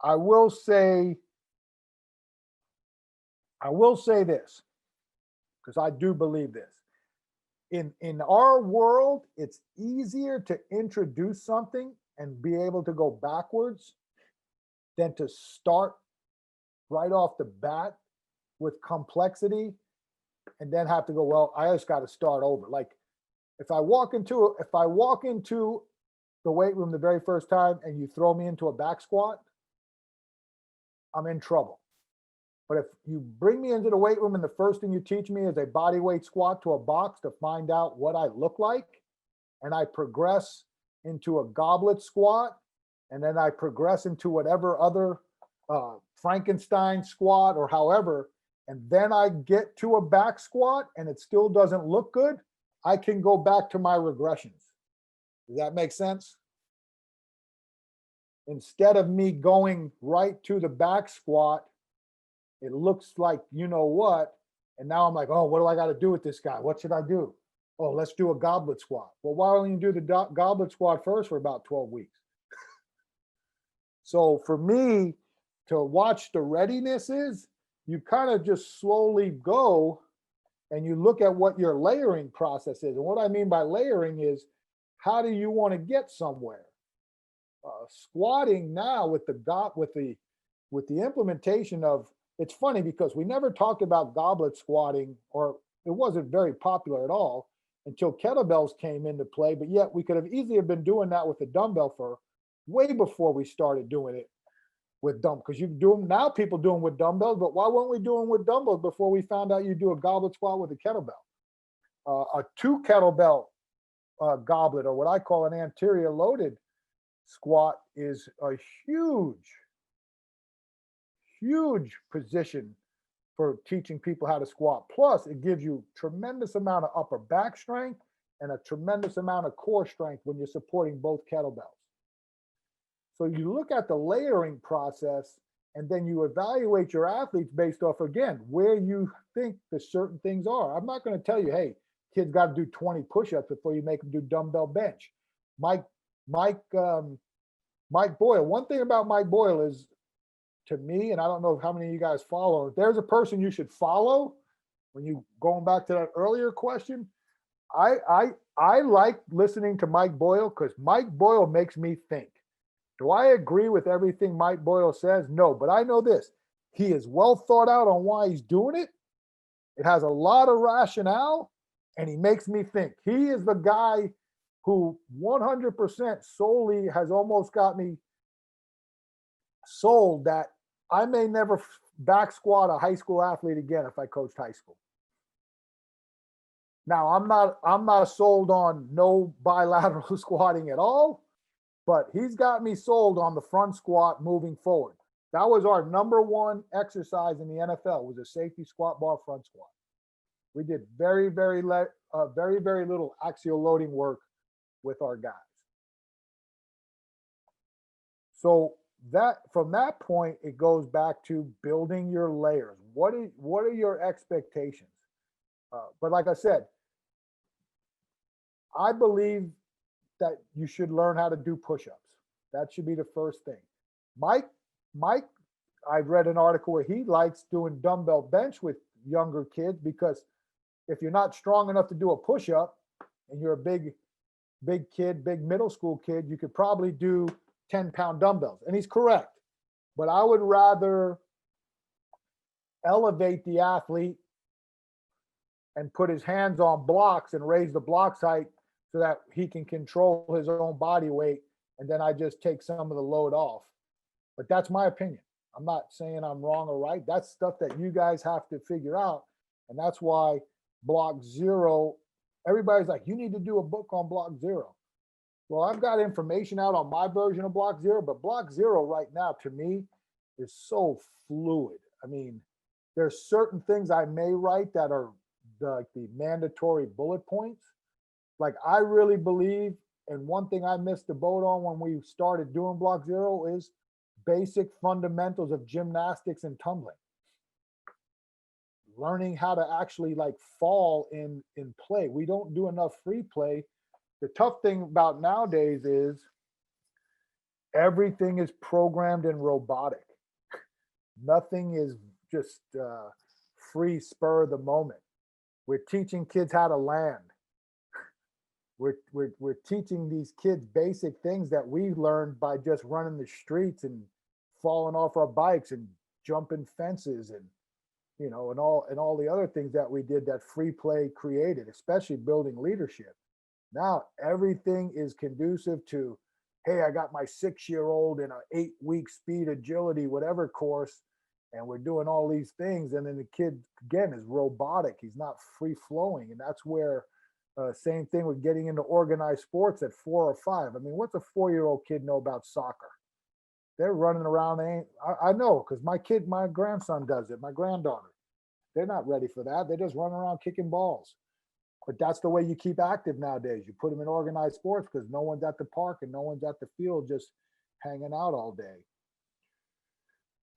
I will say this, because I do believe this. In our world, it's easier to introduce something and be able to go backwards than to start right off the bat with complexity and then have to go, well, I just got to start over. Like if I walk into the weight room the very first time and you throw me into a back squat, I'm in trouble. But if you bring me into the weight room and the first thing you teach me is a body weight squat to a box to find out what I look like, and I progress into a goblet squat, and then I progress into whatever other Frankenstein squat or however, and then I get to a back squat and it still doesn't look good, I can go back to my regressions. Does that make sense? Instead of me going right to the back squat, it looks like you know what, and now I'm like, oh, what do I got to do with this guy? What should I do? Oh, let's do a goblet squat. Well, why don't you do the goblet squat first for about 12 weeks? So for me, to watch the readiness is, you kind of just slowly go and you look at what your layering process is. And what I mean by layering is how do you want to get somewhere? Squatting now with the implementation of, it's funny because we never talked about goblet squatting, or it wasn't very popular at all until kettlebells came into play, but yet we could have easily have been doing that with a dumbbell for way before we started doing it with dumb, because you do them now, people do them with dumbbells, but why weren't we doing with dumbbells before we found out you do a goblet squat with a kettlebell? A 2 kettlebell goblet, or what I call an anterior loaded squat, is a huge position for teaching people how to squat. Plus, it gives you tremendous amount of upper back strength and a tremendous amount of core strength when you're supporting both kettlebells. So you look at the layering process, and then you evaluate your athletes based off, again, where you think the certain things are. I'm not going to tell you, hey, kids got to do 20 push-ups before you make them do dumbbell bench. Mike Boyle, one thing about Mike Boyle is, to me, and I don't know how many of you guys follow, if there's a person you should follow, when you going back to that earlier question, I like listening to Mike Boyle because Mike Boyle makes me think. Do I agree with everything Mike Boyle says? No, but I know this. He is well thought out on why he's doing it. It has a lot of rationale, and he makes me think. He is the guy who 100% solely has almost got me sold that I may never back squat a high school athlete again if I coached high school. Now, I'm not sold on no bilateral squatting at all, but he's got me sold on the front squat moving forward. That was our number one exercise in the NFL, was a safety squat bar front squat. We did very little axial loading work with our guys. So that, from that point, it goes back to building your layers. What are your expectations? But like I said, I believe that you should learn how to do push-ups. That should be the first thing. Mike, I read an article where he likes doing dumbbell bench with younger kids, because if you're not strong enough to do a push-up and you're a big kid, big middle school kid, you could probably do 10-pound dumbbells. And he's correct. But I would rather elevate the athlete and put his hands on blocks and raise the blocks height so that he can control his own body weight. And then I just take some of the load off. But that's my opinion. I'm not saying I'm wrong or right. That's stuff that you guys have to figure out. And that's why block zero, everybody's like, you need to do a book on block zero. Well, I've got information out on my version of block zero, but block zero right now to me is so fluid. I mean, there's certain things I may write that are the mandatory bullet points. Like, I really believe, and one thing I missed the boat on when we started doing block zero is basic fundamentals of gymnastics and tumbling. Learning how to actually like fall in play. We don't do enough free play. The tough thing about nowadays is everything is programmed and robotic. Nothing is just free spur of the moment. We're teaching kids how to land. We're teaching these kids basic things that we learned by just running the streets and falling off our bikes and jumping fences and, you know, and all the other things that we did that free play created, especially building leadership. Now everything is conducive to, hey, I got my 6-year-old in an 8-week speed agility, whatever course, and we're doing all these things. And then the kid, again, is robotic. He's not free flowing. And that's where, same thing with getting into organized sports at 4 or 5. I mean, what's a 4-year-old kid know about soccer? They're running around. I know, because my grandson does it, my granddaughter. They're not ready for that. They just run around kicking balls. But that's the way you keep active nowadays. You put them in organized sports because no one's at the park and no one's at the field just hanging out all day.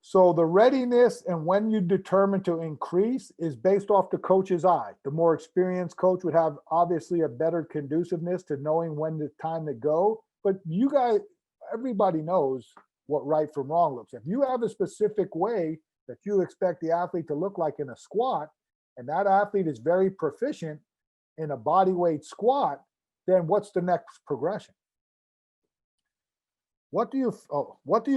So the readiness and when you determine to increase is based off the coach's eye. The more experienced coach would have obviously a better conduciveness to knowing when the time to go. But you guys, everybody knows what right from wrong looks. If you have a specific way that you expect the athlete to look like in a squat, and that athlete is very proficient in a body weight squat, then what's the next progression? What do you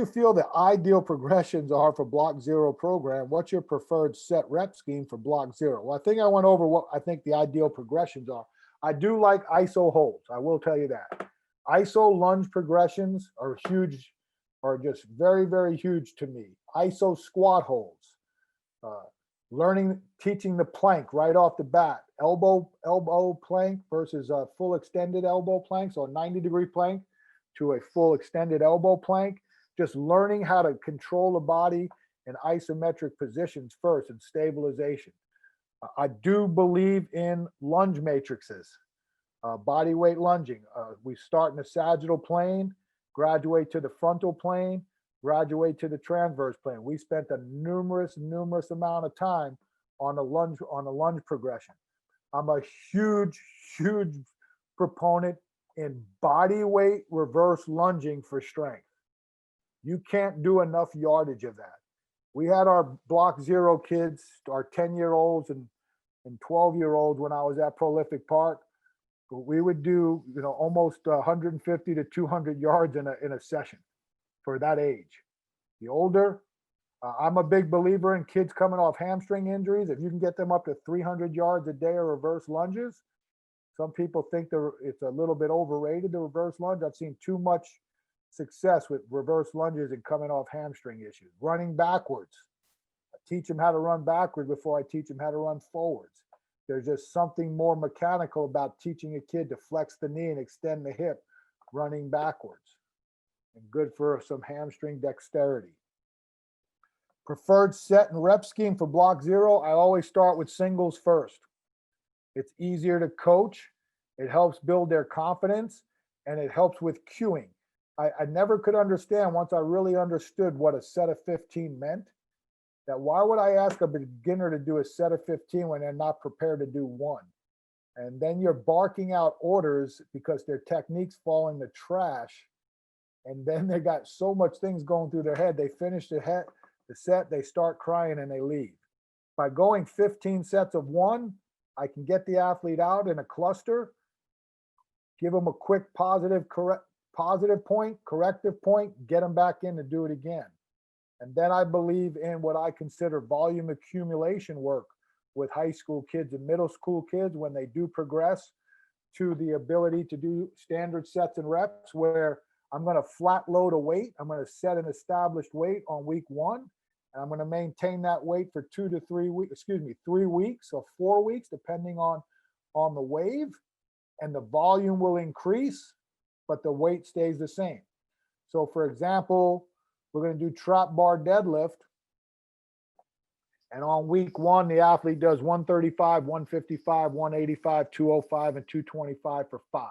feel the ideal progressions are for block zero program? What's your preferred set rep scheme for block zero? Well, I think I went over what I think the ideal progressions are. I do like ISO holds. I will tell you that. ISO lunge progressions are huge, are just very, very huge to me. ISO squat holds, teaching the plank right off the bat. Elbow plank versus a full extended elbow plank. So a 90-degree plank to a full extended elbow plank, just learning how to control the body in isometric positions first and stabilization. I do believe in lunge matrices, body weight lunging. We start in the sagittal plane, graduate to the frontal plane, graduate to the transverse plane. We spent a numerous amount of time on a lunge progression. I'm a huge proponent in body weight reverse lunging for strength. You can't do enough yardage of that. We had our block zero kids, our 10-year-olds and 12-year-olds when I was at Prolific Park. We would do, almost 150 to 200 yards in a session for that age. The older, I'm a big believer in kids coming off hamstring injuries. If you can get them up to 300 yards a day of reverse lunges, some people think it's a little bit overrated, the reverse lunge. I've seen too much success with reverse lunges and coming off hamstring issues. Running backwards. I teach them how to run backwards before I teach them how to run forwards. There's just something more mechanical about teaching a kid to flex the knee and extend the hip running backwards. And good for some hamstring dexterity. Preferred set and rep scheme for block zero, I always start with singles first. It's easier to coach. It helps build their confidence, and it helps with cueing. I never could understand, once I really understood what a set of 15 meant, that why would I ask a beginner to do a set of 15 when they're not prepared to do one? And then you're barking out orders because their techniques fall in the trash. And then they got so much things going through their head. They finish the set, they start crying, and they leave. By going 15 sets of one, I can get the athlete out in a cluster, give them a quick positive point, corrective point, get them back in to do it again. And then I believe in what I consider volume accumulation work with high school kids and middle school kids when they do progress to the ability to do standard sets and reps, where I'm going to flat load a weight. I'm going to set an established weight on week one. And I'm going to maintain that weight for 3 weeks or 4 weeks, depending on the wave. And the volume will increase, but the weight stays the same. So for example, we're going to do trap bar deadlift. And on week one, the athlete does 135, 155, 185, 205, and 225 for 5.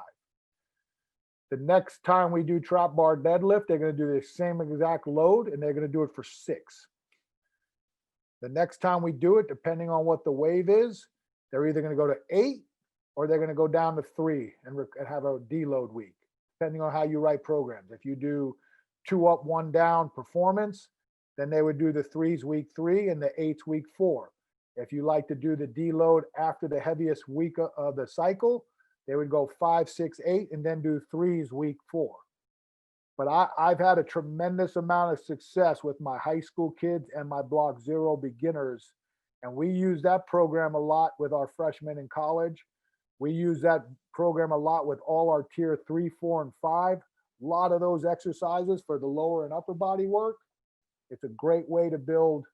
The next time we do trap bar deadlift, they're going to do the same exact load, and they're going to do it for 6. The next time we do it, depending on what the wave is, they're either going to go to 8 or they're going to go down to 3 and have a deload week, depending on how you write programs. If you do 2 up, 1 down performance, then they would do the 3s week 3 and the 8s week 4. If you like to do the deload after the heaviest week of the cycle, they would go 5, 6, 8, and then do 3s week 4. But I've had a tremendous amount of success with my high school kids and my block zero beginners. And we use that program a lot with our freshmen in college. We use that program a lot with all our tier 3, 4, and 5. A lot of those exercises for the lower and upper body work. It's a great way to build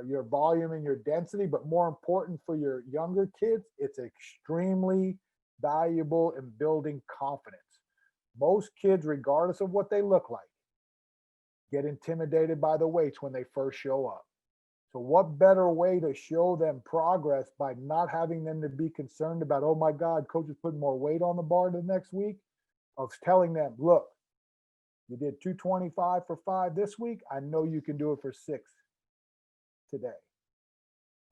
your volume and your density, but more important for your younger kids, it's extremely valuable in building confidence. Most kids, regardless of what they look like, get intimidated by the weights when they first show up. So what better way to show them progress by not having them to be concerned about, oh my God, coach is putting more weight on the bar the next week, of telling them, look, you did 225 for 5 this week. I know you can do it for 6 today.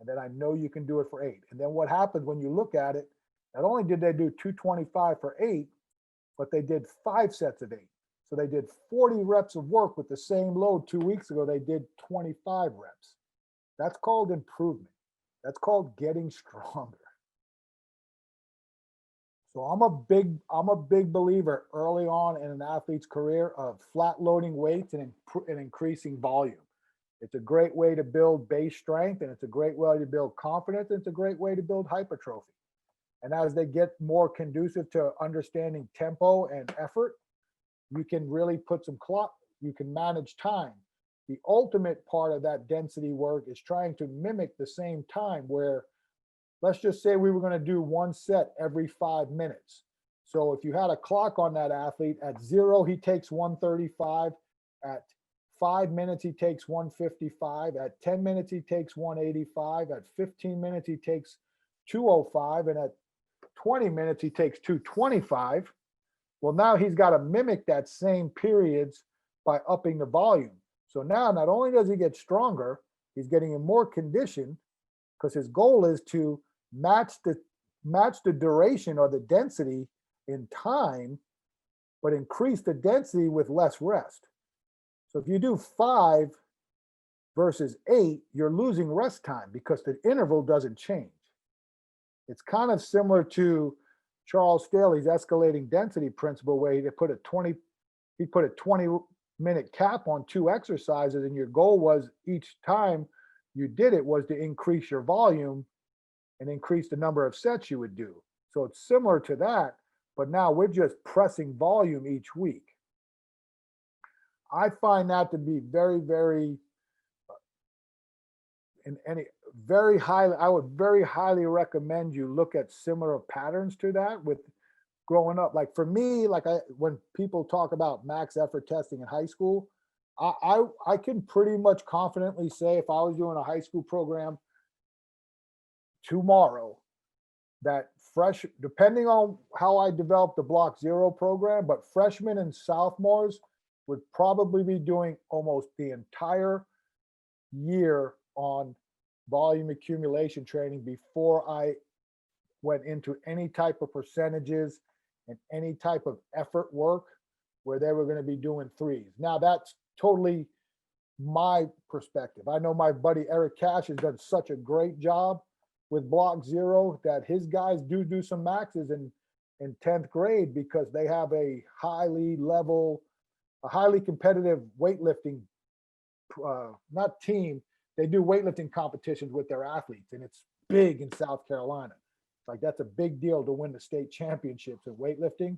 And then I know you can do it for 8. And then what happens when you look at it, not only did they do 225 for 8, but they did 5 sets of 8. So they did 40 reps of work with the same load 2 weeks ago. They did 25 reps. That's called improvement. That's called getting stronger. So I'm a big believer early on in an athlete's career of flat loading weights and increasing volume. It's a great way to build base strength, and it's a great way to build confidence, and it's a great way to build hypertrophy. And as they get more conducive to understanding tempo and effort, you can really put some clock, you can manage time. The ultimate part of that density work is trying to mimic the same time where, let's just say we were going to do one set every 5 minutes. So if you had a clock on that athlete, at 0, he takes 135. At 5 minutes, he takes 155. At 10 minutes, he takes 185. At 15 minutes, he takes 205. And at 20 minutes, he takes 225. Well, now he's got to mimic that same periods by upping the volume. So now not only does he get stronger, he's getting in more condition, because his goal is to match the duration or the density in time, but increase the density with less rest. So if you do 5 versus 8, you're losing rest time because the interval doesn't change. It's kind of similar to Charles Staley's escalating density principle, where he put a 20-minute cap on 2 exercises, and your goal was each time you did it was to increase your volume and increase the number of sets you would do. So it's similar to that, but now we're just pressing volume each week. I find that to be very, very, I would very highly recommend you look at similar patterns to that with growing up. Like for me, when people talk about max effort testing in high school, I can pretty much confidently say, if I was doing a high school program tomorrow, that depending on how I develop the Block Zero program, but freshmen and sophomores would probably be doing almost the entire year on volume accumulation training before I went into any type of percentages and any type of effort work where they were going to be doing 3s. Now that's totally my perspective. I know my buddy Eric Cash has done such a great job with Block Zero that his guys do some maxes in 10th grade because they have a highly competitive weightlifting, not team. They do weightlifting competitions with their athletes, and it's big in South Carolina. Like that's a big deal to win the state championships in weightlifting.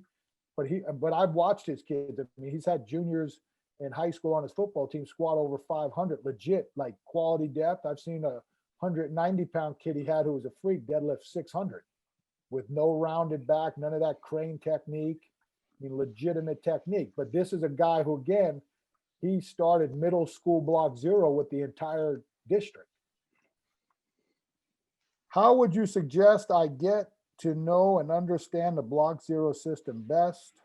But I've watched his kids. I mean, he's had juniors in high school on his football team squat over 500, legit, like quality depth. I've seen a 190-pound kid he had who was a freak deadlift 600 with no rounded back, none of that crane technique. I mean, legitimate technique. But this is a guy who, again, he started middle school Block Zero with the entire district. How would you suggest I get to know and understand the Block Zero system best?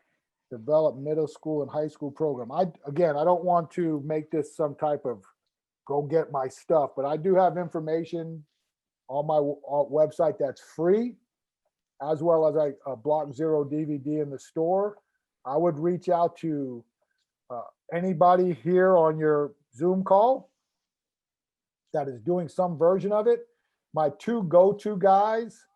Develop middle school and high school program. I don't want to make this some type of go get my stuff, but I do have information on my website that's free, as well as a Block Zero DVD in the store. I would reach out to anybody here on your Zoom call that is doing some version of it. My 2 go-to guys,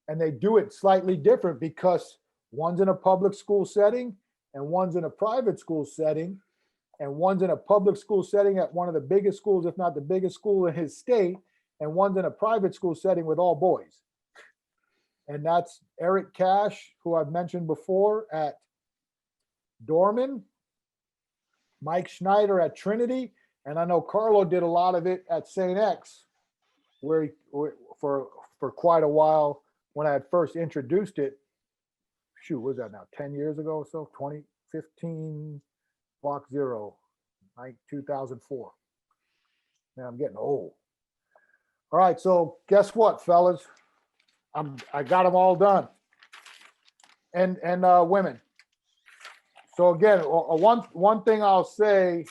and they do it slightly different because one's in a public school setting and one's in a private school setting, and one's in a public school setting at one of the biggest schools, if not the biggest school in his state, and one's in a private school setting with all boys. And that's Eric Cash, who I've mentioned before at Dorman, Mike Schneider at Trinity, and I know Carlo did a lot of it at St. X, where for quite a while when I had first introduced it. Shoot, what was that now? 10 years ago or so? 2015, Block Zero, 2004. Man, I'm getting old. All right, so guess what, fellas? I got them all done, and women. So again, one thing I'll say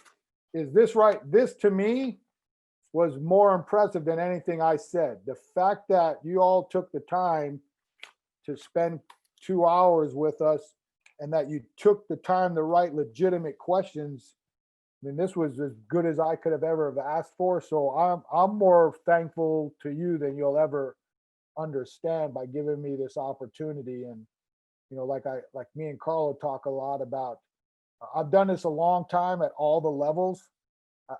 is this, right? This to me was more impressive than anything I said. The fact that you all took the time to spend 2 hours with us and that you took the time to write legitimate questions. I mean, this was as good as I could have ever have asked for. So I'm more thankful to you than you'll ever understand by giving me this opportunity. And like me and Carlo talk a lot about, I've done this a long time at all the levels.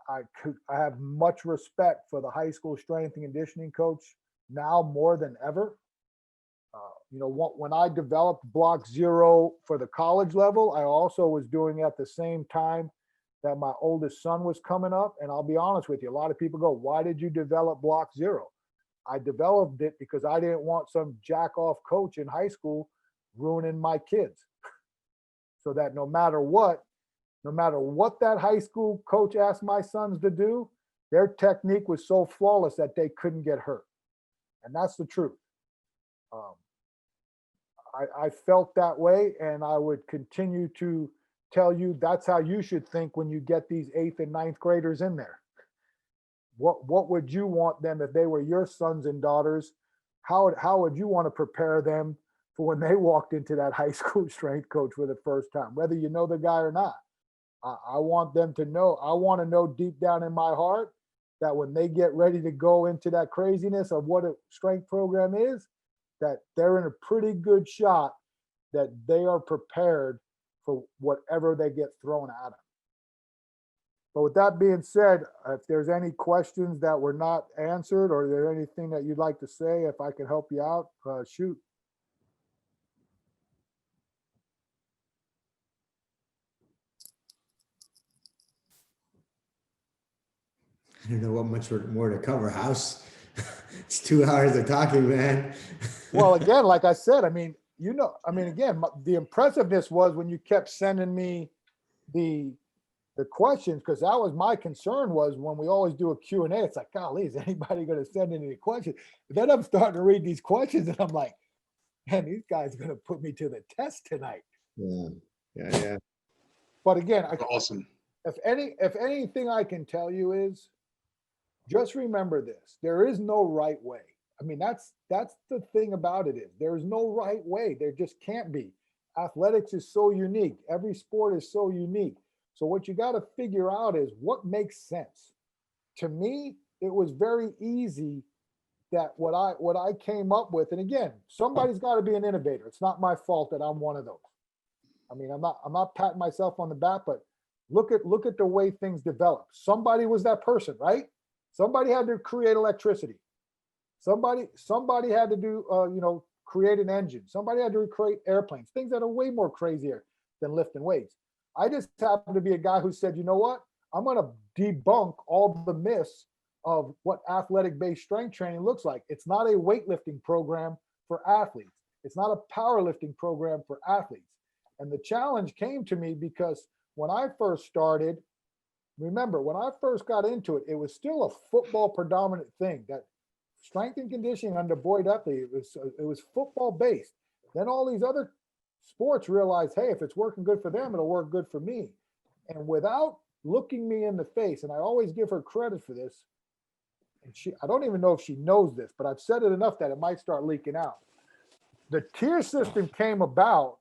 I have much respect for the high school strength and conditioning coach now more than ever. When I developed block zero for the college level, I also was doing it at the same time that my oldest son was coming up. And I'll be honest with you, a lot of people go, why did you develop block zero? I developed it because I didn't want some jack off coach in high school ruining my kids. So that no matter what that high school coach asked my sons to do, their technique was so flawless that they couldn't get hurt. And that's the truth. I felt that way, and I would continue to tell you that's how you should think when you get these 8th and 9th graders in there. What would you want them if they were your sons and daughters? How would you want to prepare them for when they walked into that high school strength coach for the first time, whether you know the guy or not? I want them to know, I want to know deep down in my heart that when they get ready to go into that craziness of what a strength program is, that they're in a pretty good shot that they are prepared for whatever they get thrown at them. But with that being said, if there's any questions that were not answered, or there anything that you'd like to say, if I can help you out, shoot. I don't know what much more to cover, House. It's 2 hours of talking, man. Well, again, like I said, again, the impressiveness was when you kept sending me the questions, because that was my concern, was when we always do a Q&A, it's like, golly, is anybody going to send in any questions? But then I'm starting to read these questions and I'm like, man, these guys are going to put me to the test tonight. Yeah. But again, Awesome. if anything I can tell you is, just remember this: there is no right way. That's the thing about it, is there is no right way. There just can't be. Athletics is so unique. Every sport is so unique. So what you got to figure out is what makes sense. To me, it was very easy that what I came up with, and again, somebody's got to be an innovator. It's not my fault that I'm one of those. I'm not patting myself on the back, but look at the way things develop. Somebody was that person, right? Somebody had to create electricity. Somebody had to do, create an engine. Somebody had to create airplanes, things that are way more crazier than lifting weights. I just happen to be a guy who said, you know what? I'm going to debunk all the myths of what athletic-based strength training looks like. It's not a weightlifting program for athletes. It's not a powerlifting program for athletes. And the challenge came to me because when I first started, remember, when I first got into it, it was still a football predominant thing. That strength and conditioning under Boyd Epley, it was football based. Then all these other sports realized, hey, if it's working good for them, it'll work good for me. And without looking me in the face, and I always give her credit for this, and I don't even know if she knows this, but I've said it enough that it might start leaking out. The tier system came about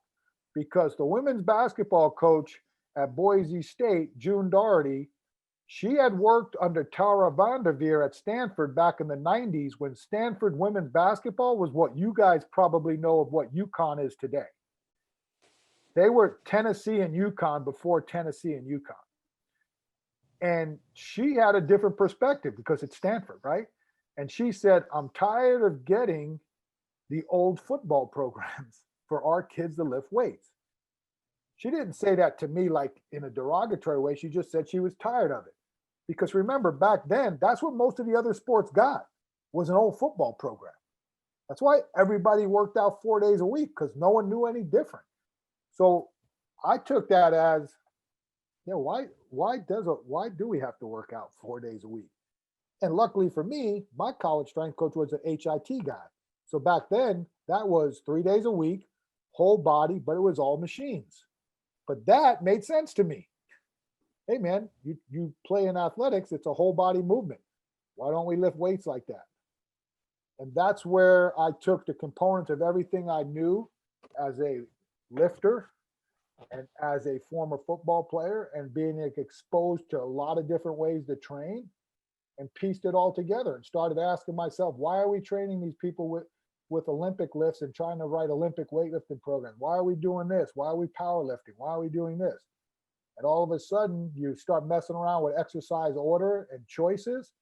because the women's basketball coach at Boise State, June Doherty, she had worked under Tara Vanderveer at Stanford back in the 90s, when Stanford women's basketball was what you guys probably know of what UConn is today. They were Tennessee and UConn before Tennessee and UConn. And she had a different perspective because it's Stanford, right? And she said, I'm tired of getting the old football programs for our kids to lift weights. She didn't say that to me like in a derogatory way. She just said she was tired of it. Because remember, back then, that's what most of the other sports got, was an old football program. That's why everybody worked out 4 days a week, because no one knew any different. So I took that as, why do we have to work out 4 days a week? And luckily for me, my college strength coach was an HIT guy. So back then, that was 3 days a week, whole body, but it was all machines. But that made sense to me. Hey man, you play in athletics, it's a whole body movement. Why don't we lift weights like that? And that's where I took the components of everything I knew as a lifter and as a former football player, and being exposed to a lot of different ways to train, and pieced it all together and started asking myself, why are we training these people with with Olympic lifts and trying to write Olympic weightlifting programs. Why are we doing this? Why are we powerlifting? Why are we doing this? And all of a sudden you start messing around with exercise order and choices,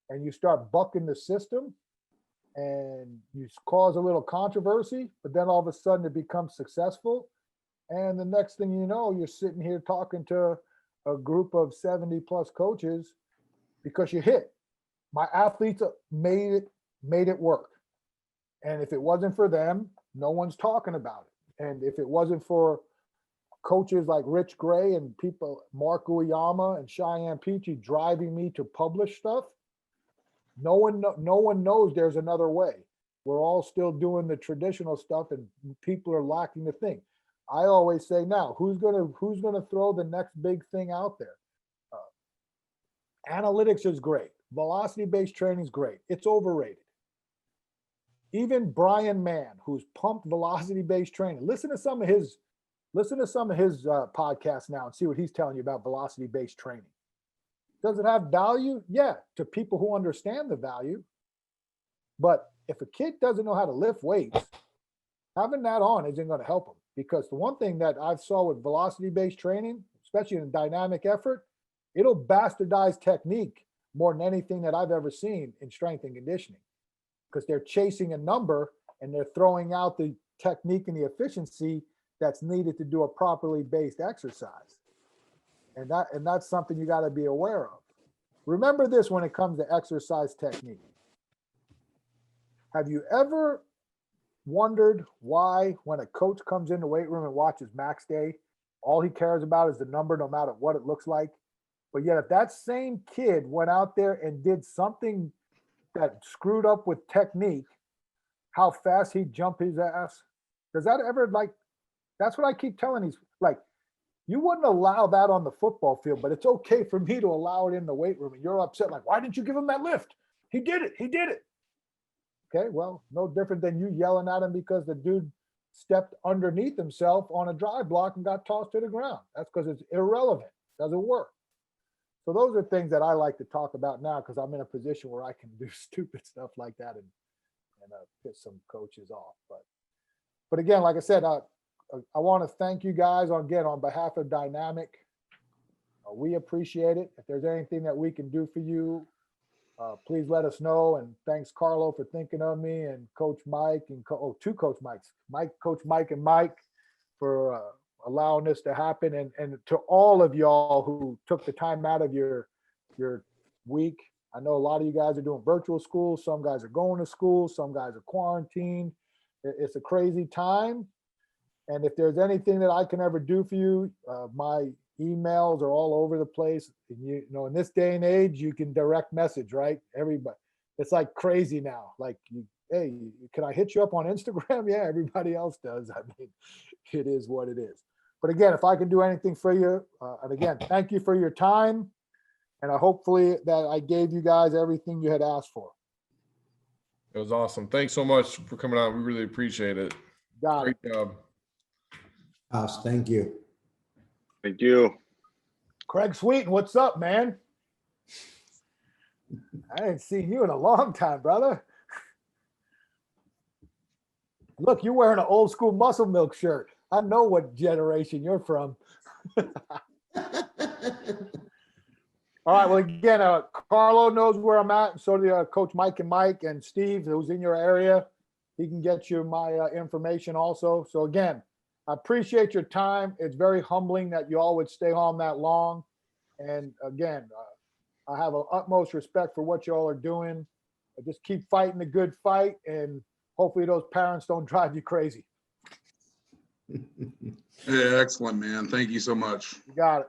and you start bucking the system, and you cause a little controversy, but then all of a sudden it becomes successful. And the next thing you know, you're sitting here talking to a group of 70 plus coaches because you hit. My athletes made it work. And if it wasn't for them, no one's talking about it. And if it wasn't for coaches like Rich Gray and people, Mark Uyama and Cheyenne Peachy driving me to publish stuff, no one knows there's another way. We're all still doing the traditional stuff, and people are lacking the thing. I always say, now who's gonna throw the next big thing out there? Analytics is great. Velocity-based training is great. It's overrated. Even Brian Mann, who's pumped velocity-based training, listen to some of his podcasts now and see what he's telling you about velocity-based training. Does it have value? Yeah, to people who understand the value. But if a kid doesn't know how to lift weights, having that on isn't going to help them. Because the one thing that I've saw with velocity-based training, especially in a dynamic effort, it'll bastardize technique more than anything that I've ever seen in strength and conditioning. Because they're chasing a number and they're throwing out the technique and the efficiency that's needed to do a properly based exercise. And that's something you got to be aware of. Remember this when it comes to exercise technique. Have you ever wondered why when a coach comes in the weight room and watches max day, all he cares about is the number no matter what it looks like? But yet if that same kid went out there and did something that screwed up with technique, how fast he'd jump his ass? Does that ever, like, that's what I keep telling these, like, you wouldn't allow that on the football field, but it's okay for me to allow it in the weight room. And you're upset, like, why didn't you give him that lift? He did it. He did it. Okay, well, no different than you yelling at him because the dude stepped underneath himself on a drive block and got tossed to the ground. That's because it's irrelevant. Doesn't work. So those are things that I like to talk about now because I'm in a position where I can do stupid stuff like that and piss some coaches off. But again, like I said, I want to thank you guys again on behalf of Dynamic. We appreciate it. If there's anything that we can do for you, please let us know. And thanks, Carlo, for thinking of me, and Coach Mike and two Coach Mikes, Coach Mike and Mike, for allowing this to happen. And to all of y'all who took the time out of your week. I know a lot of you guys are doing virtual school. Some guys are going to school. Some guys are quarantined. It's a crazy time. And if there's anything that I can ever do for you, my emails are all over the place. And you know, in this day and age, you can direct message, right? Everybody, it's like crazy now. Like, hey, can I hit you up on Instagram? Yeah, everybody else does. I mean, it is what it is. But again, if I can do anything for you, and again, thank you for your time. And hopefully that I gave you guys everything you had asked for. It was awesome. Thanks so much for coming out. We really appreciate it. Got it. Great job. House, thank you. Thank you. Craig Sweeten, what's up, man? I ain't seen you in a long time, brother. Look, you're wearing an old school Muscle Milk shirt. I know what generation you're from. All right. Well, again, Carlo knows where I'm at. And so do Coach Mike and Steve, who's in your area. He can get you my information also. So again, I appreciate your time. It's very humbling that you all would stay home that long. And again, I have an utmost respect for what you all are doing. Just keep fighting the good fight, and hopefully those parents don't drive you crazy. Yeah, excellent, man. Thank you so much. You got it.